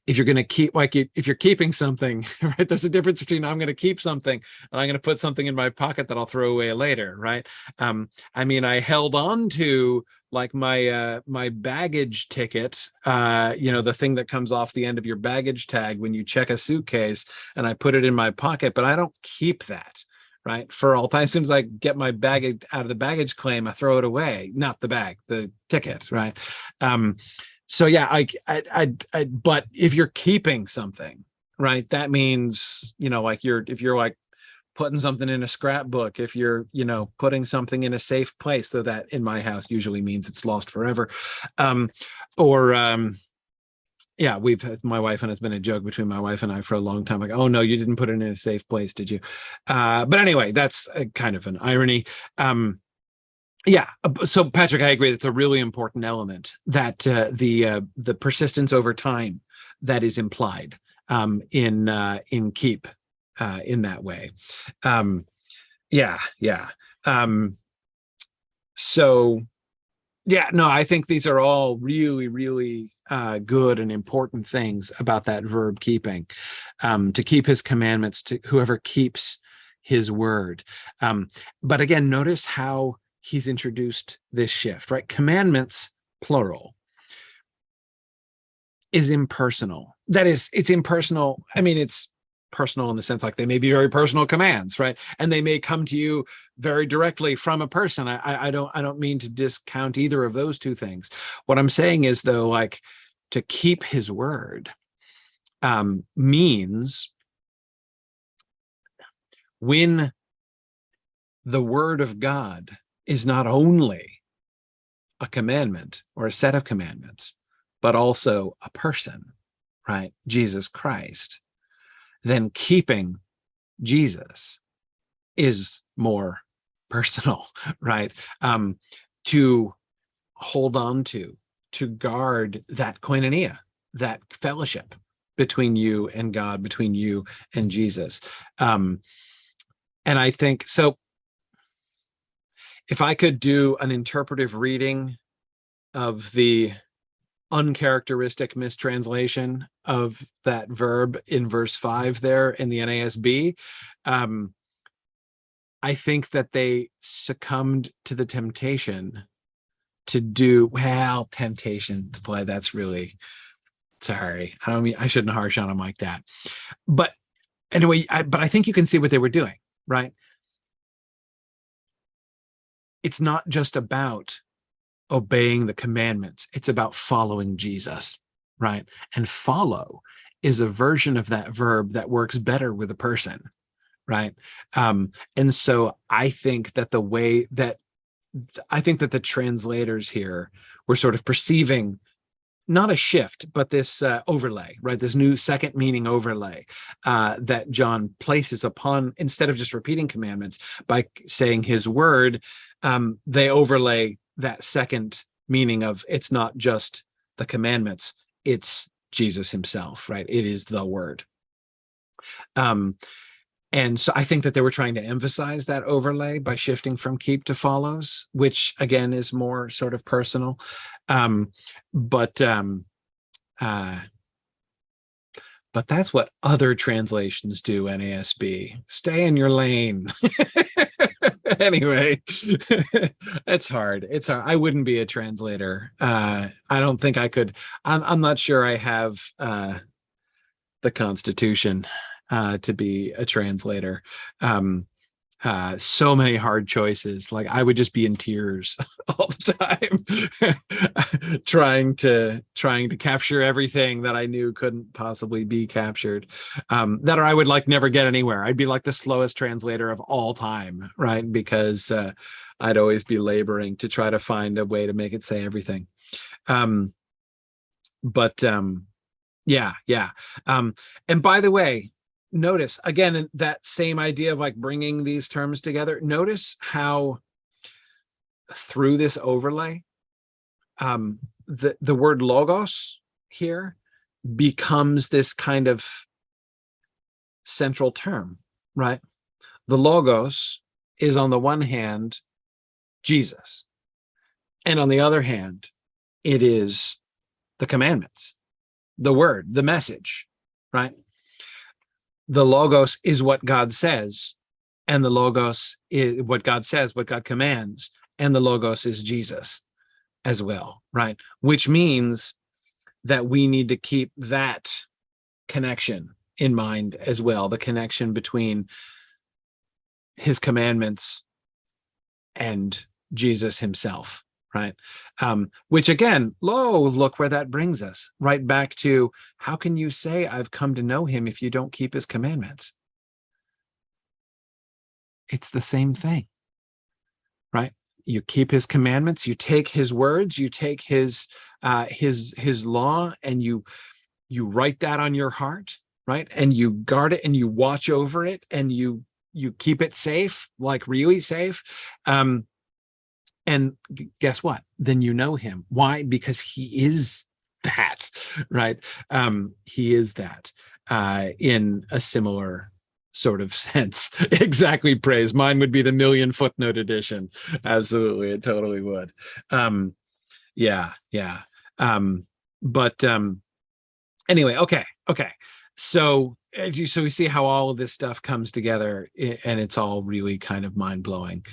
If you're going to keep, like, if you're keeping something, right, there's a difference between I'm going to keep something and I'm going to put something in my pocket that I'll throw away later, right? I mean, I held on to, like, my my baggage ticket, the thing that comes off the end of your baggage tag when you check a suitcase, and I put it in my pocket, but I don't keep that, right, for all time. As soon as I get my bag out of the baggage claim, I throw it away. Not the bag, the ticket, right? So yeah, but if you're keeping something, right, that means, like if you're like putting something in a scrapbook, if you're, putting something in a safe place, though that in my house usually means it's lost forever. My wife, and it's been a joke between my wife and I for a long time, like, oh no, you didn't put it in a safe place, did you? But anyway, that's a kind of an irony. So Patrick, I agree, that's a really important element, that the persistence over time that is implied in keep, in that way. I think these are all really, really good and important things about that verb keeping, to keep his commandments, to whoever keeps his word. But again, notice how he's introduced this shift, right? Commandments, plural, is impersonal. That is, it's impersonal. I mean, it's personal in the sense like they may be very personal commands, right? And they may come to you very directly from a person. I don't mean to discount either of those two things. What I'm saying is, though, like, to keep his word means when the word of God is not only a commandment or a set of commandments, but also a person, right? Jesus Christ, then keeping Jesus is more personal, right? To hold on to guard that koinonia, that fellowship between you and God, between you and Jesus. And I think, so if I could do an interpretive reading of the uncharacteristic mistranslation of that verb in verse 5 there in the NASB, I think that they succumbed to the temptation to do, well, temptation, boy, that's really, sorry, I don't mean, I shouldn't harsh on them like that. But anyway, but I think you can see what they were doing, right? It's not just about obeying the commandments. It's about following Jesus, right? And follow is a version of that verb that works better with a person, right? And so I think that the translators here were sort of perceiving not a shift, but this overlay, right? This new second meaning overlay that John places upon, instead of just repeating commandments by saying his word, they overlay that second meaning of, it's not just the commandments, it's Jesus himself, right? It is the word. And so I think that they were trying to emphasize that overlay by shifting from keep to follows, which again is more sort of personal. But that's what other translations do, NASB. Stay in your lane. Anyway, it's hard. It's hard. I wouldn't be a translator. I don't think I could. I'm not sure I have the constitution to be a translator. So many hard choices. Like, I would just be in tears all the time, trying to capture everything that I knew couldn't possibly be captured. That, or I would like never get anywhere. I'd be like the slowest translator of all time, right? Because I'd always be laboring to try to find a way to make it say everything. Yeah. And by the way, notice again that same idea of like bringing these terms together. Notice how through this overlay, the word logos here becomes this kind of central term, right? The logos is on the one hand Jesus, and on the other hand, it is the commandments, the word, the message, right? The logos is what God says, and the logos is what God says, what God commands, and the logos is Jesus as well, right? Which means that we need to keep that connection in mind as well, the connection between his commandments and Jesus himself, right? Which again, look where that brings us, right back to, how can you say I've come to know him if you don't keep his commandments? It's the same thing, right? You keep his commandments, you take his words, you take his law, and you write that on your heart, right? And you guard it and you watch over it and you keep it safe, like really safe. And guess what? Then you know him. Why? Because he is that, right? He is that in a similar sort of sense. Exactly, praise. Mine would be the million footnote edition. Absolutely, it totally would. Yeah. But anyway, okay. So we see how all of this stuff comes together, and it's all really kind of mind-blowing.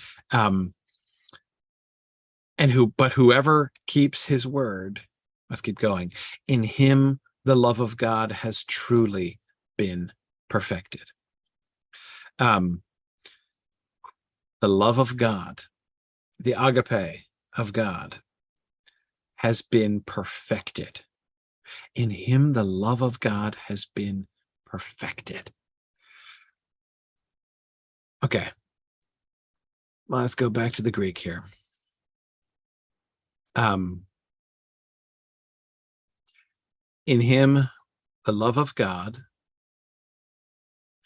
But whoever keeps his word, let's keep going. In him, the love of God has truly been perfected. The love of God, the agape of God, has been perfected. In him, the love of God has been perfected. Okay. Let's go back to the Greek here. In him, the love of God,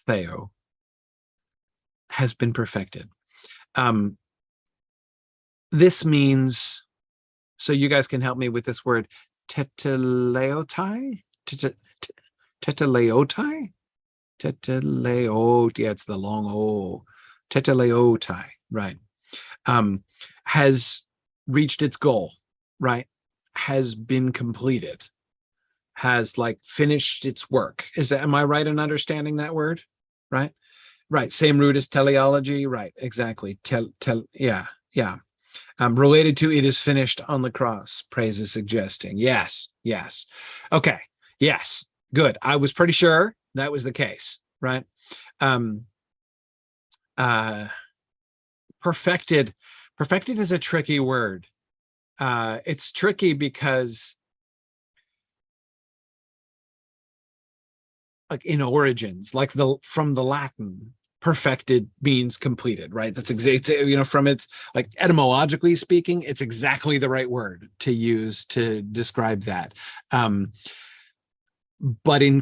Theo, has been perfected. This means, so you guys can help me with this word, teteleotai? Teteleotai? Teteleo, yeah, it's the long O. Teteleotai, right. Has reached its goal, right? Has been completed, has like finished its work. Am I right in understanding that word? Right? Right. Same root as teleology. Right. Exactly. Yeah. Related to it is finished on the cross, Praise is suggesting. Yes. Okay. Yes. Good. I was pretty sure that was the case, right? Perfected is a tricky word. It's tricky because like in origins, like from the Latin, perfected means completed, right? That's exactly, from its like etymologically speaking, it's exactly the right word to use to describe that. But in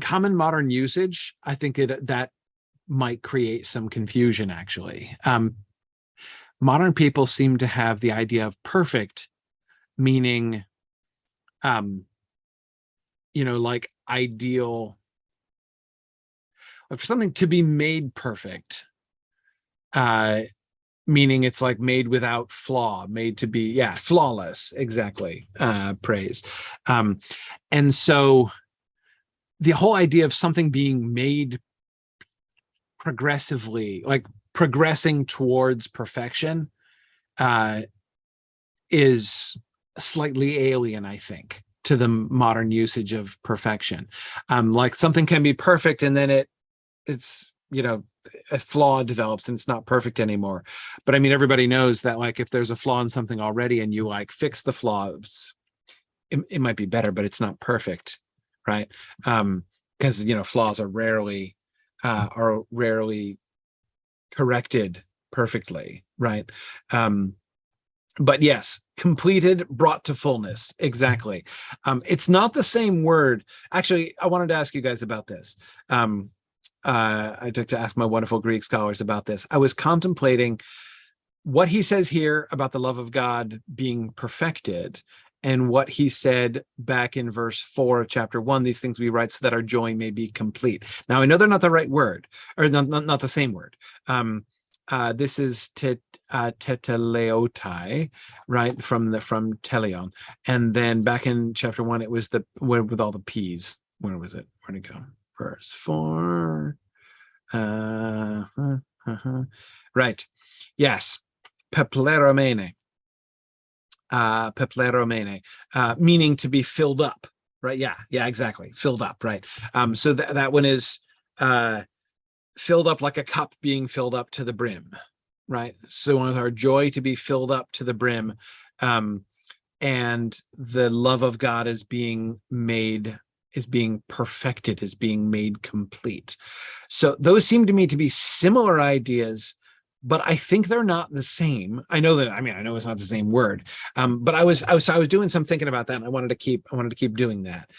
common modern usage, I think that might create some confusion actually. Modern people seem to have the idea of perfect meaning like ideal, for something to be made perfect, meaning it's like made without flaw, made to be, flawless, exactly, praise. And so the whole idea of something being made progressively, like progressing towards perfection, is slightly alien, I think, to the modern usage of perfection. Like something can be perfect and then it's a flaw develops and it's not perfect anymore. But I mean, everybody knows that like if there's a flaw in something already and you like fix the flaws, it might be better, but it's not perfect, right? Because flaws are rarely corrected perfectly, right? But yes, completed, brought to fullness, exactly. It's not the same word. Actually, I wanted to ask you guys about this. I took to ask my wonderful Greek scholars about this. I was contemplating what he says here about the love of God being perfected and what he said back in verse 4 of chapter 1, these things we write so that our joy may be complete. Now, I know they're not the right word, or not the same word. This is teteleotai, right, from teleon. And then back in chapter 1, it was the word with all the P's. Where was it? Where'd it go? Verse 4. Right. Yes. Pepleromene. Meaning to be filled up. Right. Yeah, exactly. Filled up. Right. So that one is filled up like a cup being filled up to the brim. Right. So with our joy to be filled up to the brim. And the love of God is being perfected, is being made complete. So those seem to me to be similar ideas, but I think they're not the same. I know it's not the same word. But I was doing some thinking about that, and I wanted to keep doing that.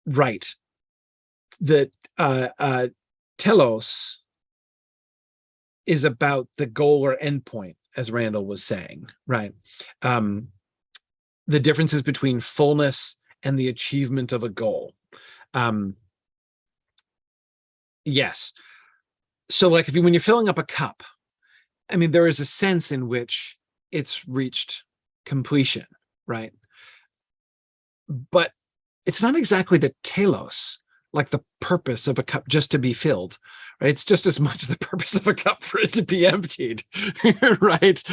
Right. The telos is about the goal or endpoint, as Randall was saying, right? The differences between fullness and the achievement of a goal. Yes. So like when you're filling up a cup, I mean, there is a sense in which it's reached completion, right? But it's not exactly the telos, like the purpose of a cup just to be filled, right? It's just as much the purpose of a cup for it to be emptied, right?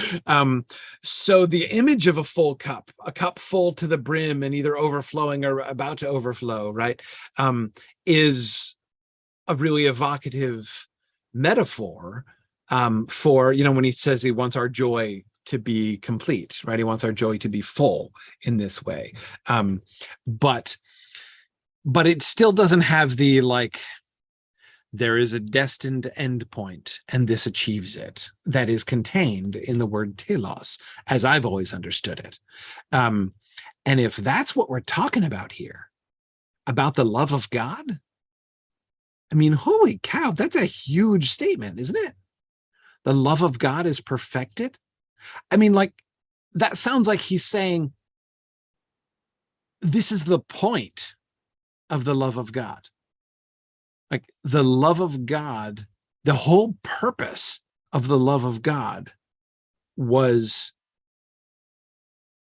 So the image of a full cup, a cup full to the brim and either overflowing or about to overflow, right, is a really evocative metaphor for, when he says he wants our joy to be complete, right? He wants our joy to be full in this way. But it still doesn't have the, like, there is a destined endpoint and this achieves it, that is contained in the word telos, as I've always understood it. And if that's what we're talking about here, about the love of God, I mean, holy cow, that's a huge statement, isn't it? The love of God is perfected. I mean, like, that sounds like he's saying this is the point of the love of God. Like, the love of God, the whole purpose of the love of God was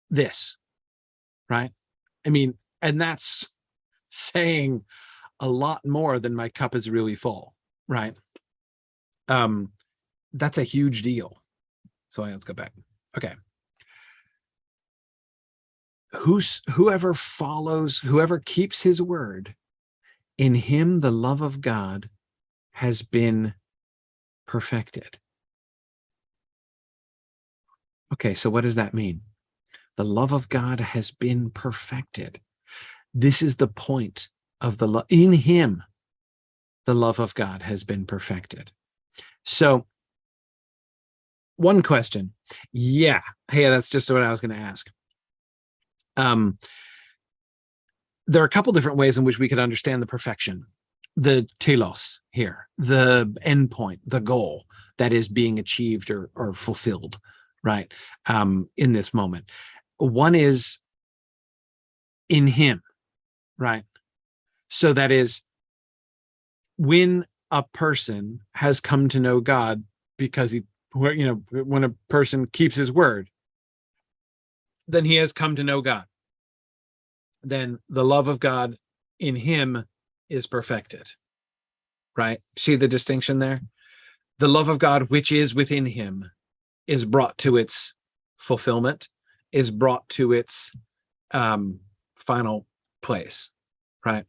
this, right? I mean, and that's saying a lot more than my cup is really full, right? That's a huge deal. So let's go back. Okay. Whoever keeps his word, in him the love of God has been perfected. Okay, so what does that mean? The love of God has been perfected. This is the point of the love. In him, the love of God has been perfected. So, one question. Yeah, hey, that's just what I was going to ask. There are a couple different ways in which we could understand the perfection, the telos here, the endpoint, the goal that is being achieved or fulfilled, right? In this moment. One is in him, right? So that is, when a person has come to know God, because when a person keeps his word, then he has come to know God. Then the love of God in him is perfected, right? See the distinction there? The love of God, which is within him, is brought to its fulfillment, is brought to its final place, right?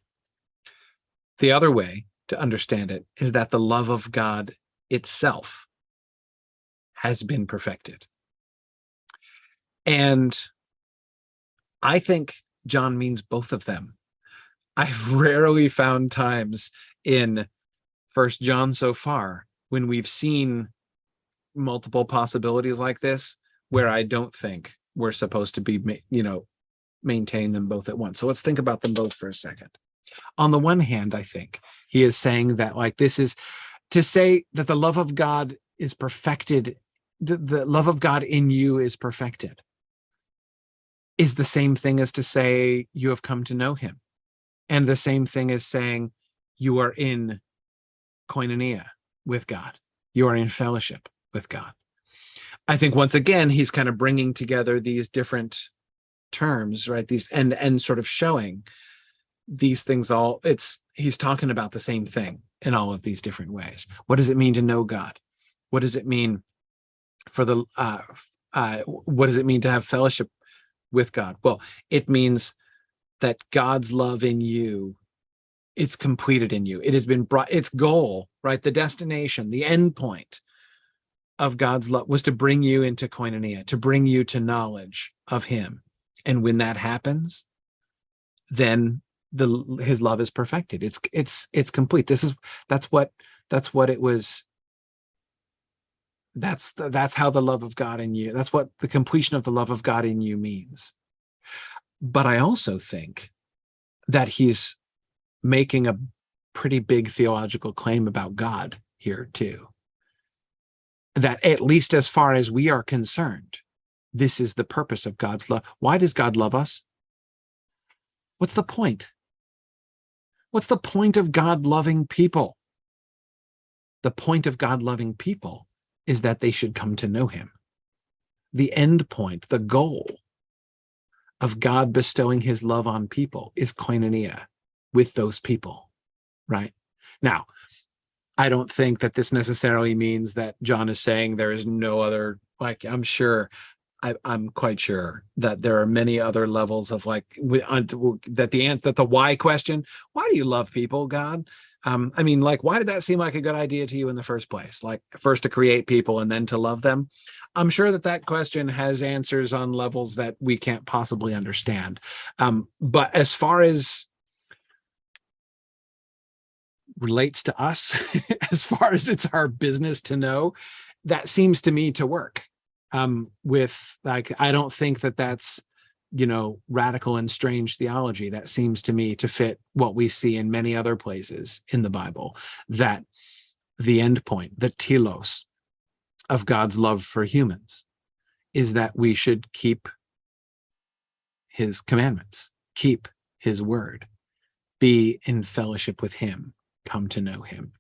The other way to understand it is that the love of God itself has been perfected. And I think John means both of them. I've rarely found times in First John so far when we've seen multiple possibilities like this where I don't think we're supposed to be, maintaining them both at once. So let's think about them both for a second. On the one hand, I think he is saying that, like, this is to say that the love of God is perfected, the love of God in you is perfected, is the same thing as to say you have come to know him. And the same thing as saying you are in koinonia with God. You are in fellowship with God. I think once again, he's kind of bringing together these different terms, right? These and sort of showing these things he's talking about the same thing in all of these different ways. What does it mean to know God? What does it mean for what does it mean to have fellowship with God? Well, it means that God's love in you is completed in you. It has been brought, its goal, right? The destination, the end point of God's love was to bring you into koinonia, to bring you to knowledge of him. And when that happens, then his love is perfected. It's complete. That's what it was. That's how the love of God in you, that's what the completion of the love of God in you means. But I also think that he's making a pretty big theological claim about God here too. That at least as far as we are concerned, this is the purpose of God's love. Why does God love us? What's the point? What's the point of God loving people? The point of God loving people is that they should come to know him. The end point, the goal of God bestowing his love on people is koinonia with those people, right? Now, I don't think that this necessarily means that John is saying there is no other, like, I'm quite sure that there are many other levels of like that the why question, why do you love people, God? I mean, like, why did that seem like a good idea to you in the first place? Like, first to create people and then to love them. I'm sure that that question has answers on levels that we can't possibly understand. But as far as relates to us, as far as it's our business to know, that seems to me to work. With like, I don't think that that's, radical and strange theology. That seems to me to fit what we see in many other places in the Bible, that the end point, the telos of God's love for humans is that we should keep his commandments, keep his word, be in fellowship with him, come to know him.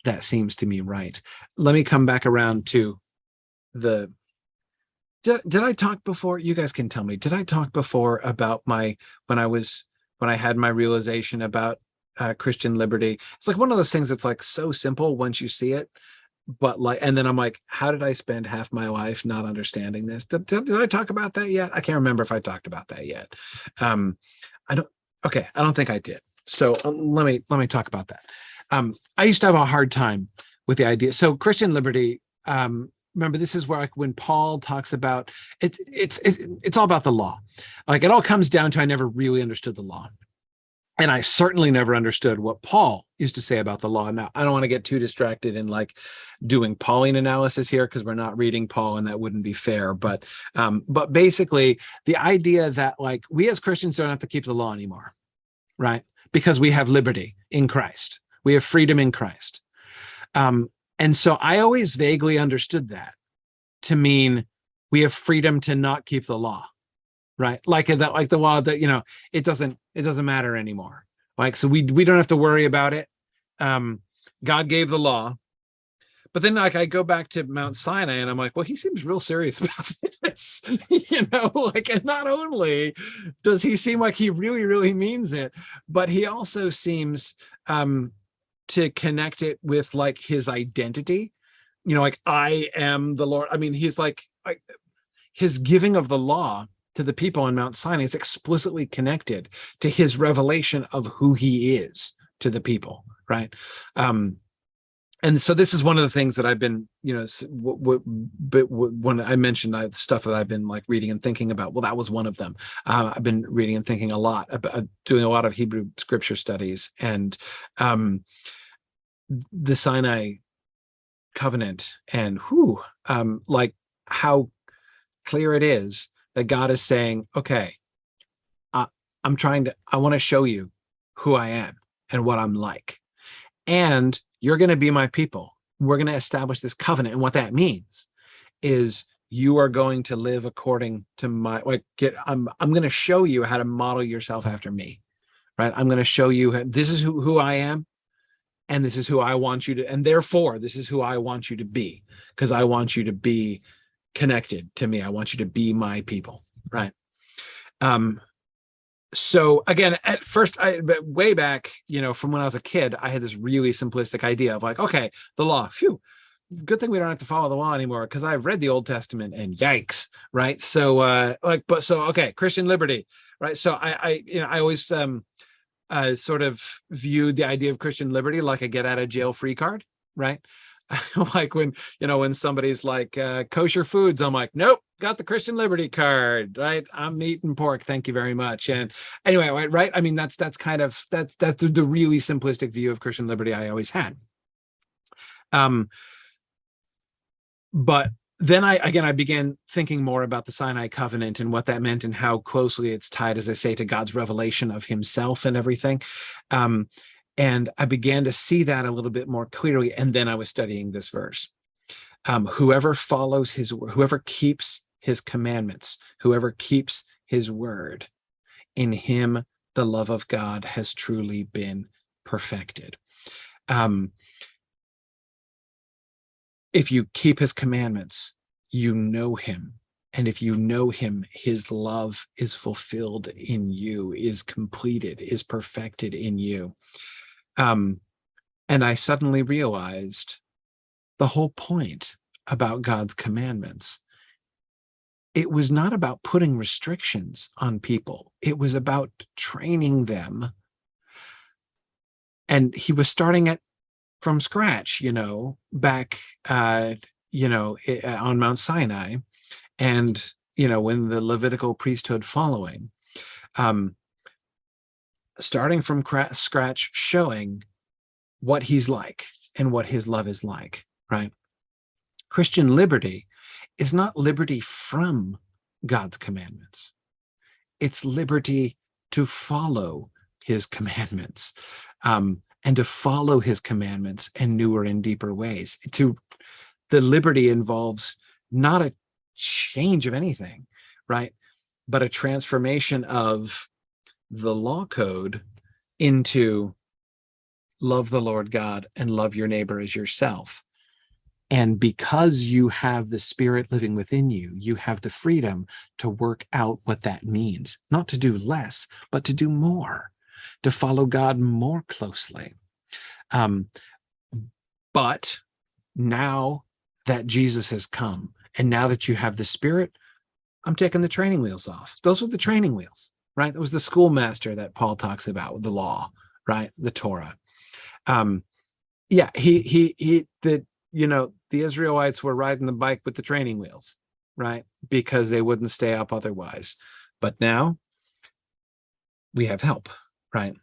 That seems to me right. Let me come back around to did I talk before? You guys can tell me. Did I talk before about when I had my realization about Christian liberty? It's like one of those things that's like so simple once you see it, but like, and then I'm like, how did I spend half my life not understanding this? Did I talk about that yet? I can't remember if I talked about that yet. I don't think I did. So let me talk about that. I used to have a hard time with the idea. So Christian liberty, remember, this is where, like, when Paul talks about it's all about the law. Like, it all comes down to, I never really understood the law. And I certainly never understood what Paul used to say about the law. Now, I don't want to get too distracted in like doing Pauline analysis here, because we're not reading Paul and that wouldn't be fair. But basically the idea that like we as Christians don't have to keep the law anymore, right? Because we have liberty in Christ. We have freedom in Christ. And so I always vaguely understood that to mean we have freedom to not keep the law, right? Like that, like the law that, it doesn't matter anymore. Like, so we don't have to worry about it. God gave the law, but then like I go back to Mount Sinai and I'm like, well, he seems real serious about this, like, and not only does he seem like he really, really means it, but he also seems, to connect it with like his identity, like, I am the Lord. I mean, he's like his giving of the law to the people on Mount Sinai is explicitly connected to his revelation of who he is to the people, right? And so this is one of the things that I've been, when I mentioned the stuff that I've been like reading and thinking about, well, that was one of them. I've been reading and thinking a lot about doing a lot of Hebrew scripture studies, and the Sinai covenant, and like how clear it is that God is saying, okay, I want to show you who I am and what I'm like, and you're going to be my people. We're going to establish this covenant. And what that means is you are going to live according to my, I'm going to show you how to model yourself after me, right? I'm going to show you this is who I am. And this is who I want you to, and therefore this is who I want you to be, because I want you to be connected to me. I want you to be my people, right? So again, at first, way back, from when I was a kid, I had this really simplistic idea of like, okay, the law, phew, good thing we don't have to follow the law anymore, because I've read the Old Testament and yikes, right? So okay, Christian liberty, right? So I always sort of viewed the idea of Christian liberty like a get out of jail free card, right? Like when somebody's like kosher foods, I'm like, nope, got the Christian liberty card, right? I'm eating pork, thank you very much. And anyway, right? I mean, that's the really simplistic view of Christian liberty I always had. But then I began thinking more about the Sinai covenant and what that meant and how closely it's tied, as I say, to God's revelation of himself and everything. And I began to see that a little bit more clearly. And then I was studying this verse. Whoever follows whoever keeps his commandments, whoever keeps his word, in him the love of God has truly been perfected. If you keep his commandments, you know him. And if you know him, his love is fulfilled in you, is completed, is perfected in you. And I suddenly realized the whole point about God's commandments. It was not about putting restrictions on people. It was about training them. And he was starting from scratch, back, on Mount Sinai, and, when the Levitical priesthood following, starting from scratch, showing what he's like and what his love is like, right? Christian liberty is not liberty from God's commandments. It's liberty to follow his commandments, and to follow his commandments in newer and deeper ways. The liberty involves not a change of anything, right? But a transformation of the law code into love the Lord God and love your neighbor as yourself. And because you have the Spirit living within you, you have the freedom to work out what that means, not to do less, but to do more, to follow God more closely. But now that Jesus has come, and now that you have the Spirit, I'm taking the training wheels off. Those were the training wheels, right? That was the schoolmaster that Paul talks about with the law, right? The Torah. The Israelites were riding the bike with the training wheels, right? Because they wouldn't stay up otherwise. But now we have help, right?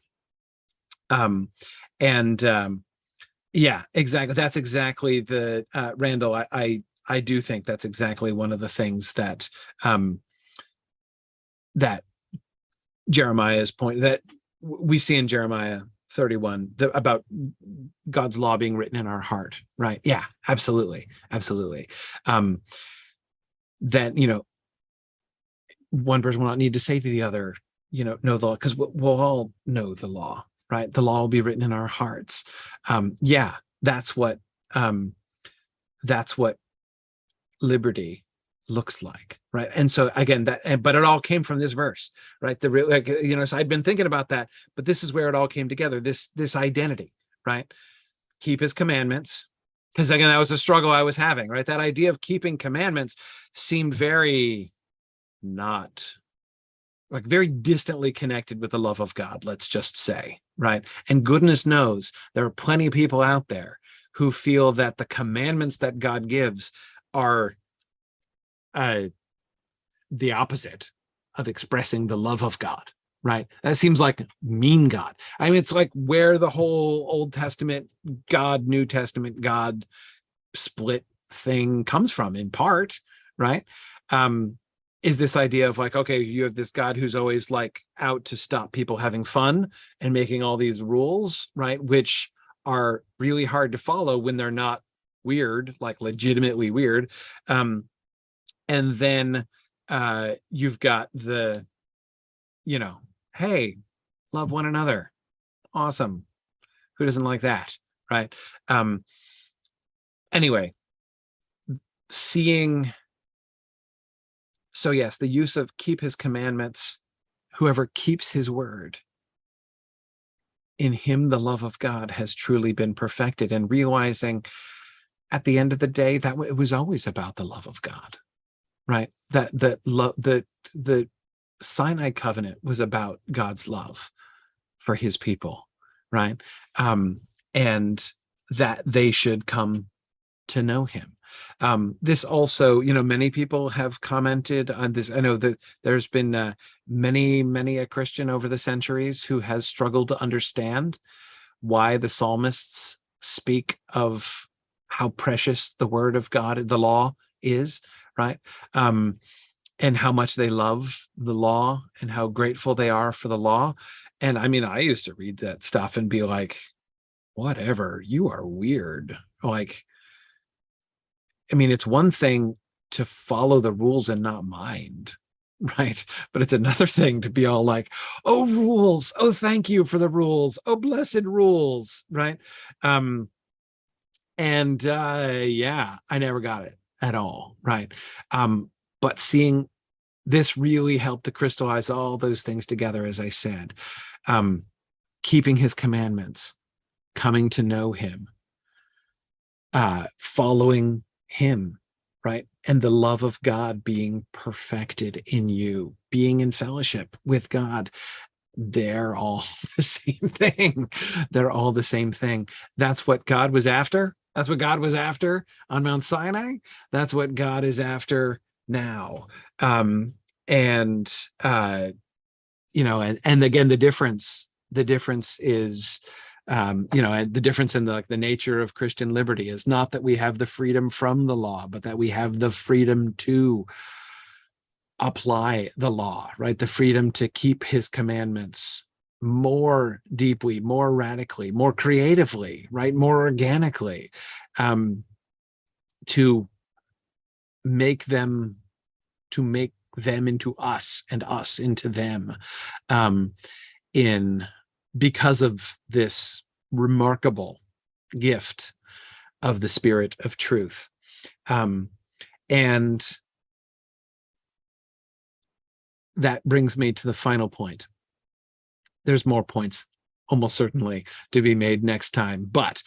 Yeah, exactly. That's exactly the Randall. I do think that's exactly one of the things that that Jeremiah's point that we see in Jeremiah 31 about God's law being written in our heart, right? Yeah, absolutely. That one person will not need to say to the other, know the law, because we'll all know the law, right? The law will be written in our hearts. That's what liberty looks like, right? And so again, but it all came from this verse, right? So I'd been thinking about that, but this is where it all came together. This identity, right? Keep his commandments, because again, that was a struggle I was having, right? That idea of keeping commandments seemed very very distantly connected with the love of God, let's just say, right? And goodness knows there are plenty of people out there who feel that the commandments that God gives are the opposite of expressing the love of God, right? That seems like mean God. I mean, it's like where the whole Old Testament God, New Testament God split thing comes from, in part, right? Is this idea of like, okay, you have this God who's always like out to stop people having fun and making all these rules, right? Which are really hard to follow when they're not weird, like legitimately weird. And then you've got the, hey, love one another. Awesome. Who doesn't like that, right? Anyway, so yes, the use of keep his commandments, whoever keeps his word, in him the love of God has truly been perfected, and realizing at the end of the day that it was always about the love of God, right? That the Sinai covenant was about God's love for his people, right? And that they should come to know him. This also, many people have commented on this. I know that there's been many a Christian over the centuries who has struggled to understand why the psalmists speak of how precious the word of God, the law, is, right? And how much they love the law and how grateful they are for the law. And I mean, I used to read that stuff and be like, whatever, you are weird. Like, I mean, it's one thing to follow the rules and not mind, right? But it's another thing to be all like, oh, rules. Oh, thank you for the rules. Oh, blessed rules, right? Yeah, I never got it at all, right? But seeing this really helped to crystallize all those things together, as I said. Keeping his commandments, coming to know him, following him, right? And the love of God being perfected in you, being in fellowship with God. They're all the same thing. They're all the same thing. That's what God was after. That's what God was after on Mount Sinai. That's what God is after now. And and again, the difference is, and the difference in the nature of Christian liberty is not that we have the freedom from the law, but that we have the freedom to apply the law, right? The freedom to keep his commandments more deeply, more radically, more creatively, right? More organically, to make them into us and us into them, because of this remarkable gift of the Spirit of truth. And that brings me to the final point. There's more points almost certainly to be made next time, but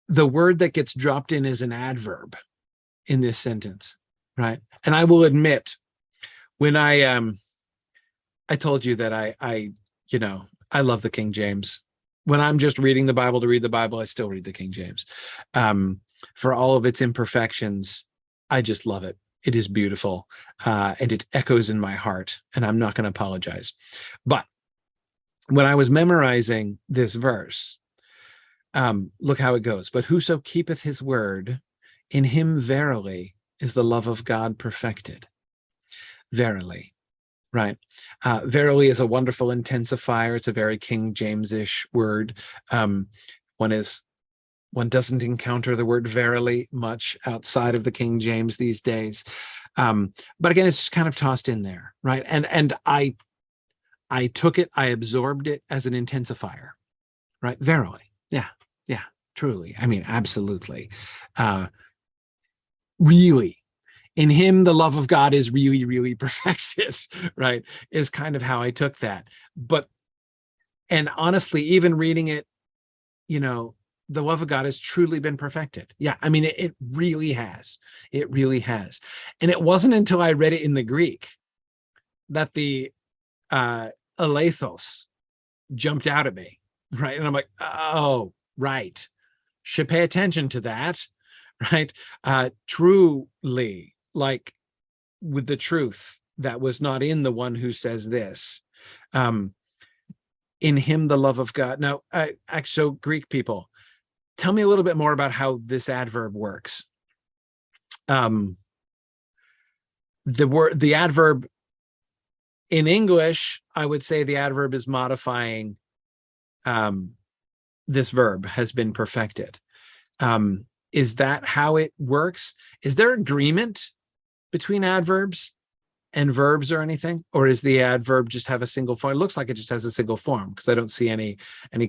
the word that gets dropped in is an adverb in this sentence, right? And I will admit, when I told you that I love the King James. When I'm just reading the Bible to read the Bible, I still read the King James. For all of its imperfections, I just love it. It is beautiful, and it echoes in my heart, and I'm not going to apologize. But when I was memorizing this verse, look how it goes. But whoso keepeth his word, in him verily is the love of God perfected. Verily. Right. Verily is a wonderful intensifier. It's a very King James-ish word. One doesn't encounter the word verily much outside of the King James these days. But again, it's just kind of tossed in there, right? And I took it, I absorbed it as an intensifier, right? Verily. Yeah, truly. I mean, absolutely. Really. In him, the love of God is really, really perfected, right? Is kind of how I took that. And honestly, even reading it, the love of God has truly been perfected. Yeah, I mean, it really has. It really has. And it wasn't until I read it in the Greek that the aleithos jumped out at me, right? And I'm like, oh, right. Should pay attention to that, right? Truly, like with the truth that was not in the one who says this. In him, the love of God. Now, so Greek people, tell me a little bit more about how this adverb works. The adverb in English, I would say the adverb is modifying this verb has been perfected. Is that how it works? Is there agreement between adverbs and verbs or anything? Or is the adverb just have a single form? It looks like it just has a single form because I don't see any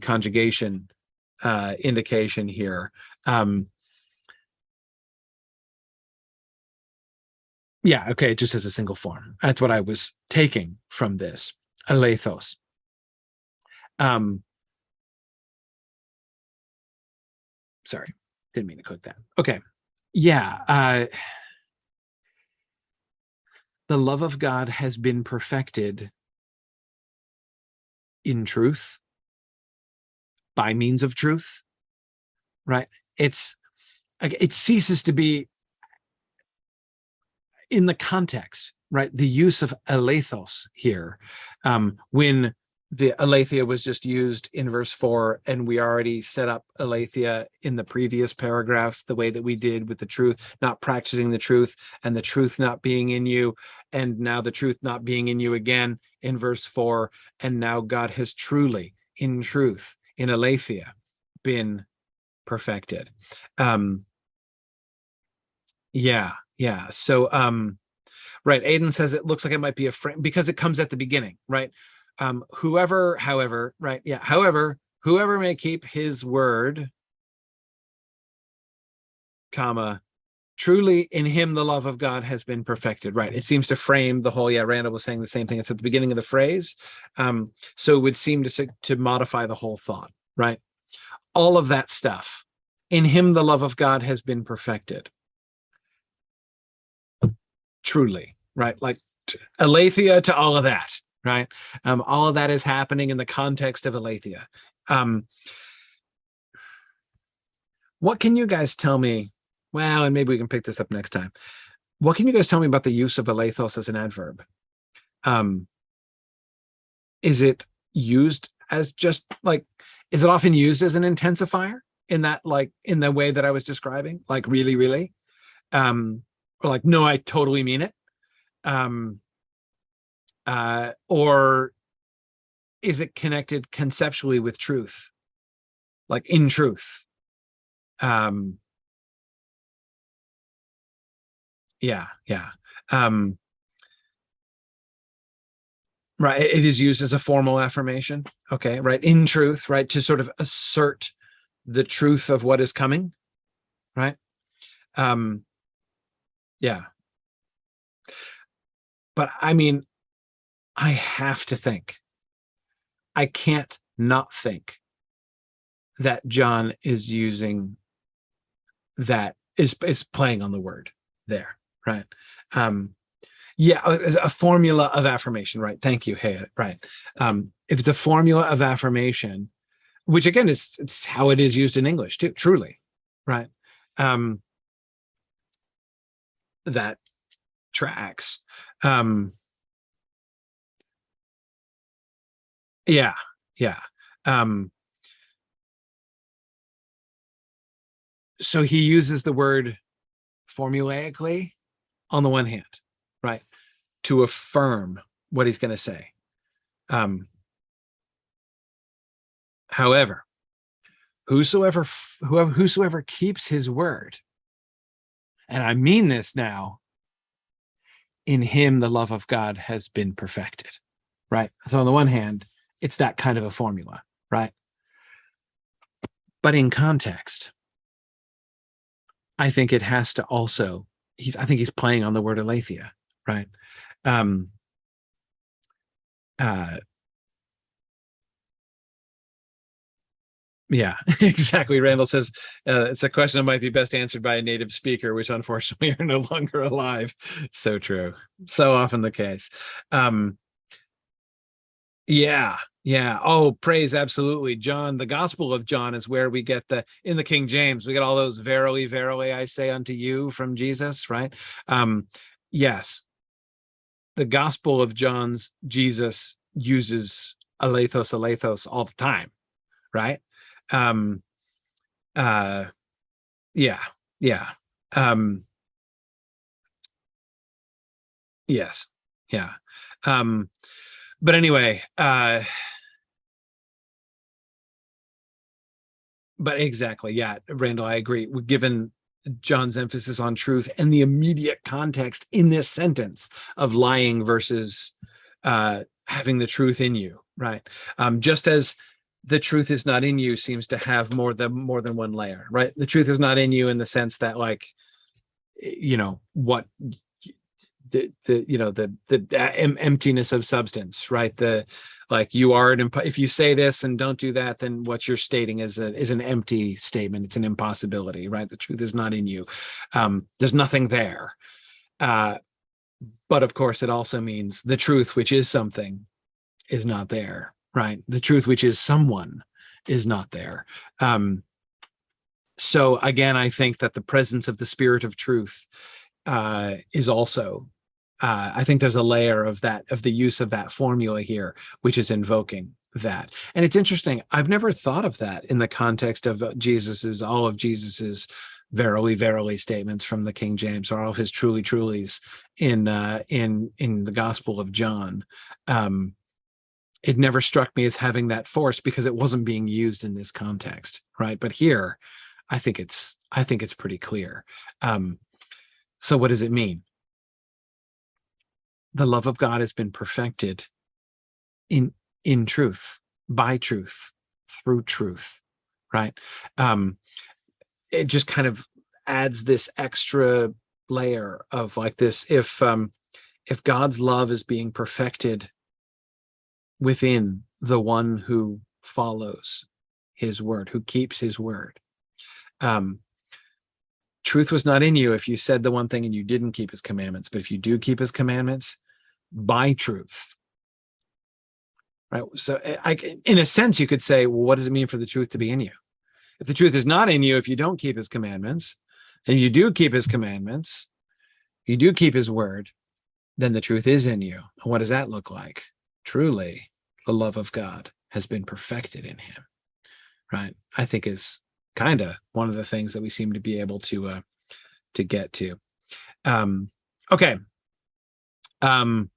conjugation indication here. Yeah, okay, it just has a single form. That's what I was taking from this. Aleithos. Sorry, didn't mean to click that. Okay. Yeah. The love of God has been perfected in truth, by means of truth, right? It ceases to be in the context, right? The use of aleithos here, when the aletheia was just used in verse 4, and we already set up aletheia in the previous paragraph, the way that we did with the truth, not practicing the truth, and the truth not being in you, and now the truth not being in you again in verse 4, and now God has truly, in truth, in aletheia, been perfected. Yeah. So, right. Aiden says it looks like it might be a frame because it comes at the beginning, right? However, right. Yeah. However, whoever may keep his word, comma, truly in him the love of God has been perfected, right? It seems to frame the whole, Randall was saying the same thing. It's at the beginning of the phrase. So it would seem to modify the whole thought, right? All of that stuff. In him the love of God has been perfected. Truly, right? Like aletheia to all of that, right? All of that is happening in the context of aletheia. What can you guys tell me? Well, and maybe we can pick this up next time. What can you guys tell me about the use of aleithos as an adverb? Is it used as just like, is it often used as an intensifier in that, like in the way that I was describing, like really, really? Or like, no, I totally mean it. Or is it connected conceptually with truth? Like in truth? Yeah. Right. It is used as a formal affirmation. Okay. Right. In truth, right. To sort of assert the truth of what is coming. Right. Yeah. But I mean, I have to think. I can't not think that John is using that, is playing on the word there. Right. Yeah, a formula of affirmation, right? Thank you, Hey, right. If it's a formula of affirmation, which again it's how it is used in English too, truly, right? That tracks. Yeah. So he uses the word formulaically on the one hand, right, to affirm what he's going to say. However, whosoever keeps his word, and I mean this now, in him the love of God has been perfected, right? So on the one hand, it's that kind of a formula, right? But in context, I think it has to also, I think he's playing on the word aletheia, right? Yeah, exactly. Randall says it's a question that might be best answered by a native speaker, which unfortunately are no longer alive. So true. So often the case. Yeah. Oh, praise, absolutely. John, the Gospel of John is where we get in the King James, we get all those verily, verily, I say unto you from Jesus, right? Yes. The Gospel of John's Jesus uses aleithos all the time, right? Yeah. Yes. Yeah. But anyway, but exactly. Yeah. Randall, I agree. Given John's emphasis on truth and the immediate context in this sentence of lying versus having the truth in you, right? Just as the truth is not in you seems to have more than one layer, right? The truth is not in you in the sense that, like, what the emptiness of substance, right? Like you are if you say this and don't do that, then what you're stating is an empty statement. It's an impossibility, right? The truth is not in you. There's nothing there. But of course, it also means the truth, which is something, is not there, right? The truth, which is someone, is not there. So again, I think that the presence of the Spirit of truth is also, I think there's a layer of the use of that formula here, which is invoking that. And it's interesting. I've never thought of that in the context of all of Jesus's verily, verily statements from the King James, or all of his truly, trulies in the Gospel of John. It never struck me as having that force because it wasn't being used in this context, right? But here, I think it's pretty clear. So what does it mean? The love of God has been perfected in truth, by truth, through truth, right? It just kind of adds this extra layer of like this, if God's love is being perfected within the one who follows his word, who keeps his word. Truth was not in you if you said the one thing and you didn't keep his commandments, but if you do keep his commandments, by truth. Right. So in a sense, you could say, well, what does it mean for the truth to be in you? If the truth is not in you, if you don't keep his commandments, and you do keep his commandments, you do keep his word, then the truth is in you. And what does that look like? Truly, the love of God has been perfected in him. Right. I think is kind of one of the things that we seem to be able to get to. Okay. All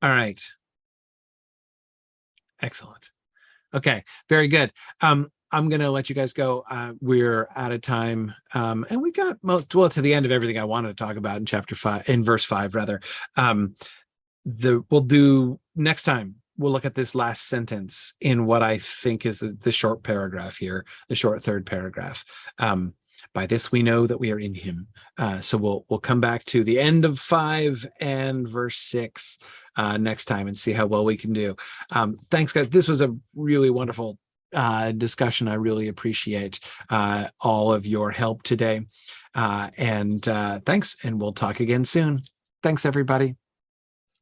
right. Excellent. Okay, very good. I'm going to let you guys go. We're out of time. And we got to the end of everything I wanted to talk about in chapter 5, in verse 5, rather. We'll do next time. We'll look at this last sentence in what I think is the short paragraph here, the short third paragraph. By this we know that we are in him. So we'll come back to the end of 5 and verse 6 next time and see how well we can do. Thanks, guys. This was a really wonderful discussion. I really appreciate all of your help today. And thanks, and we'll talk again soon. Thanks, everybody.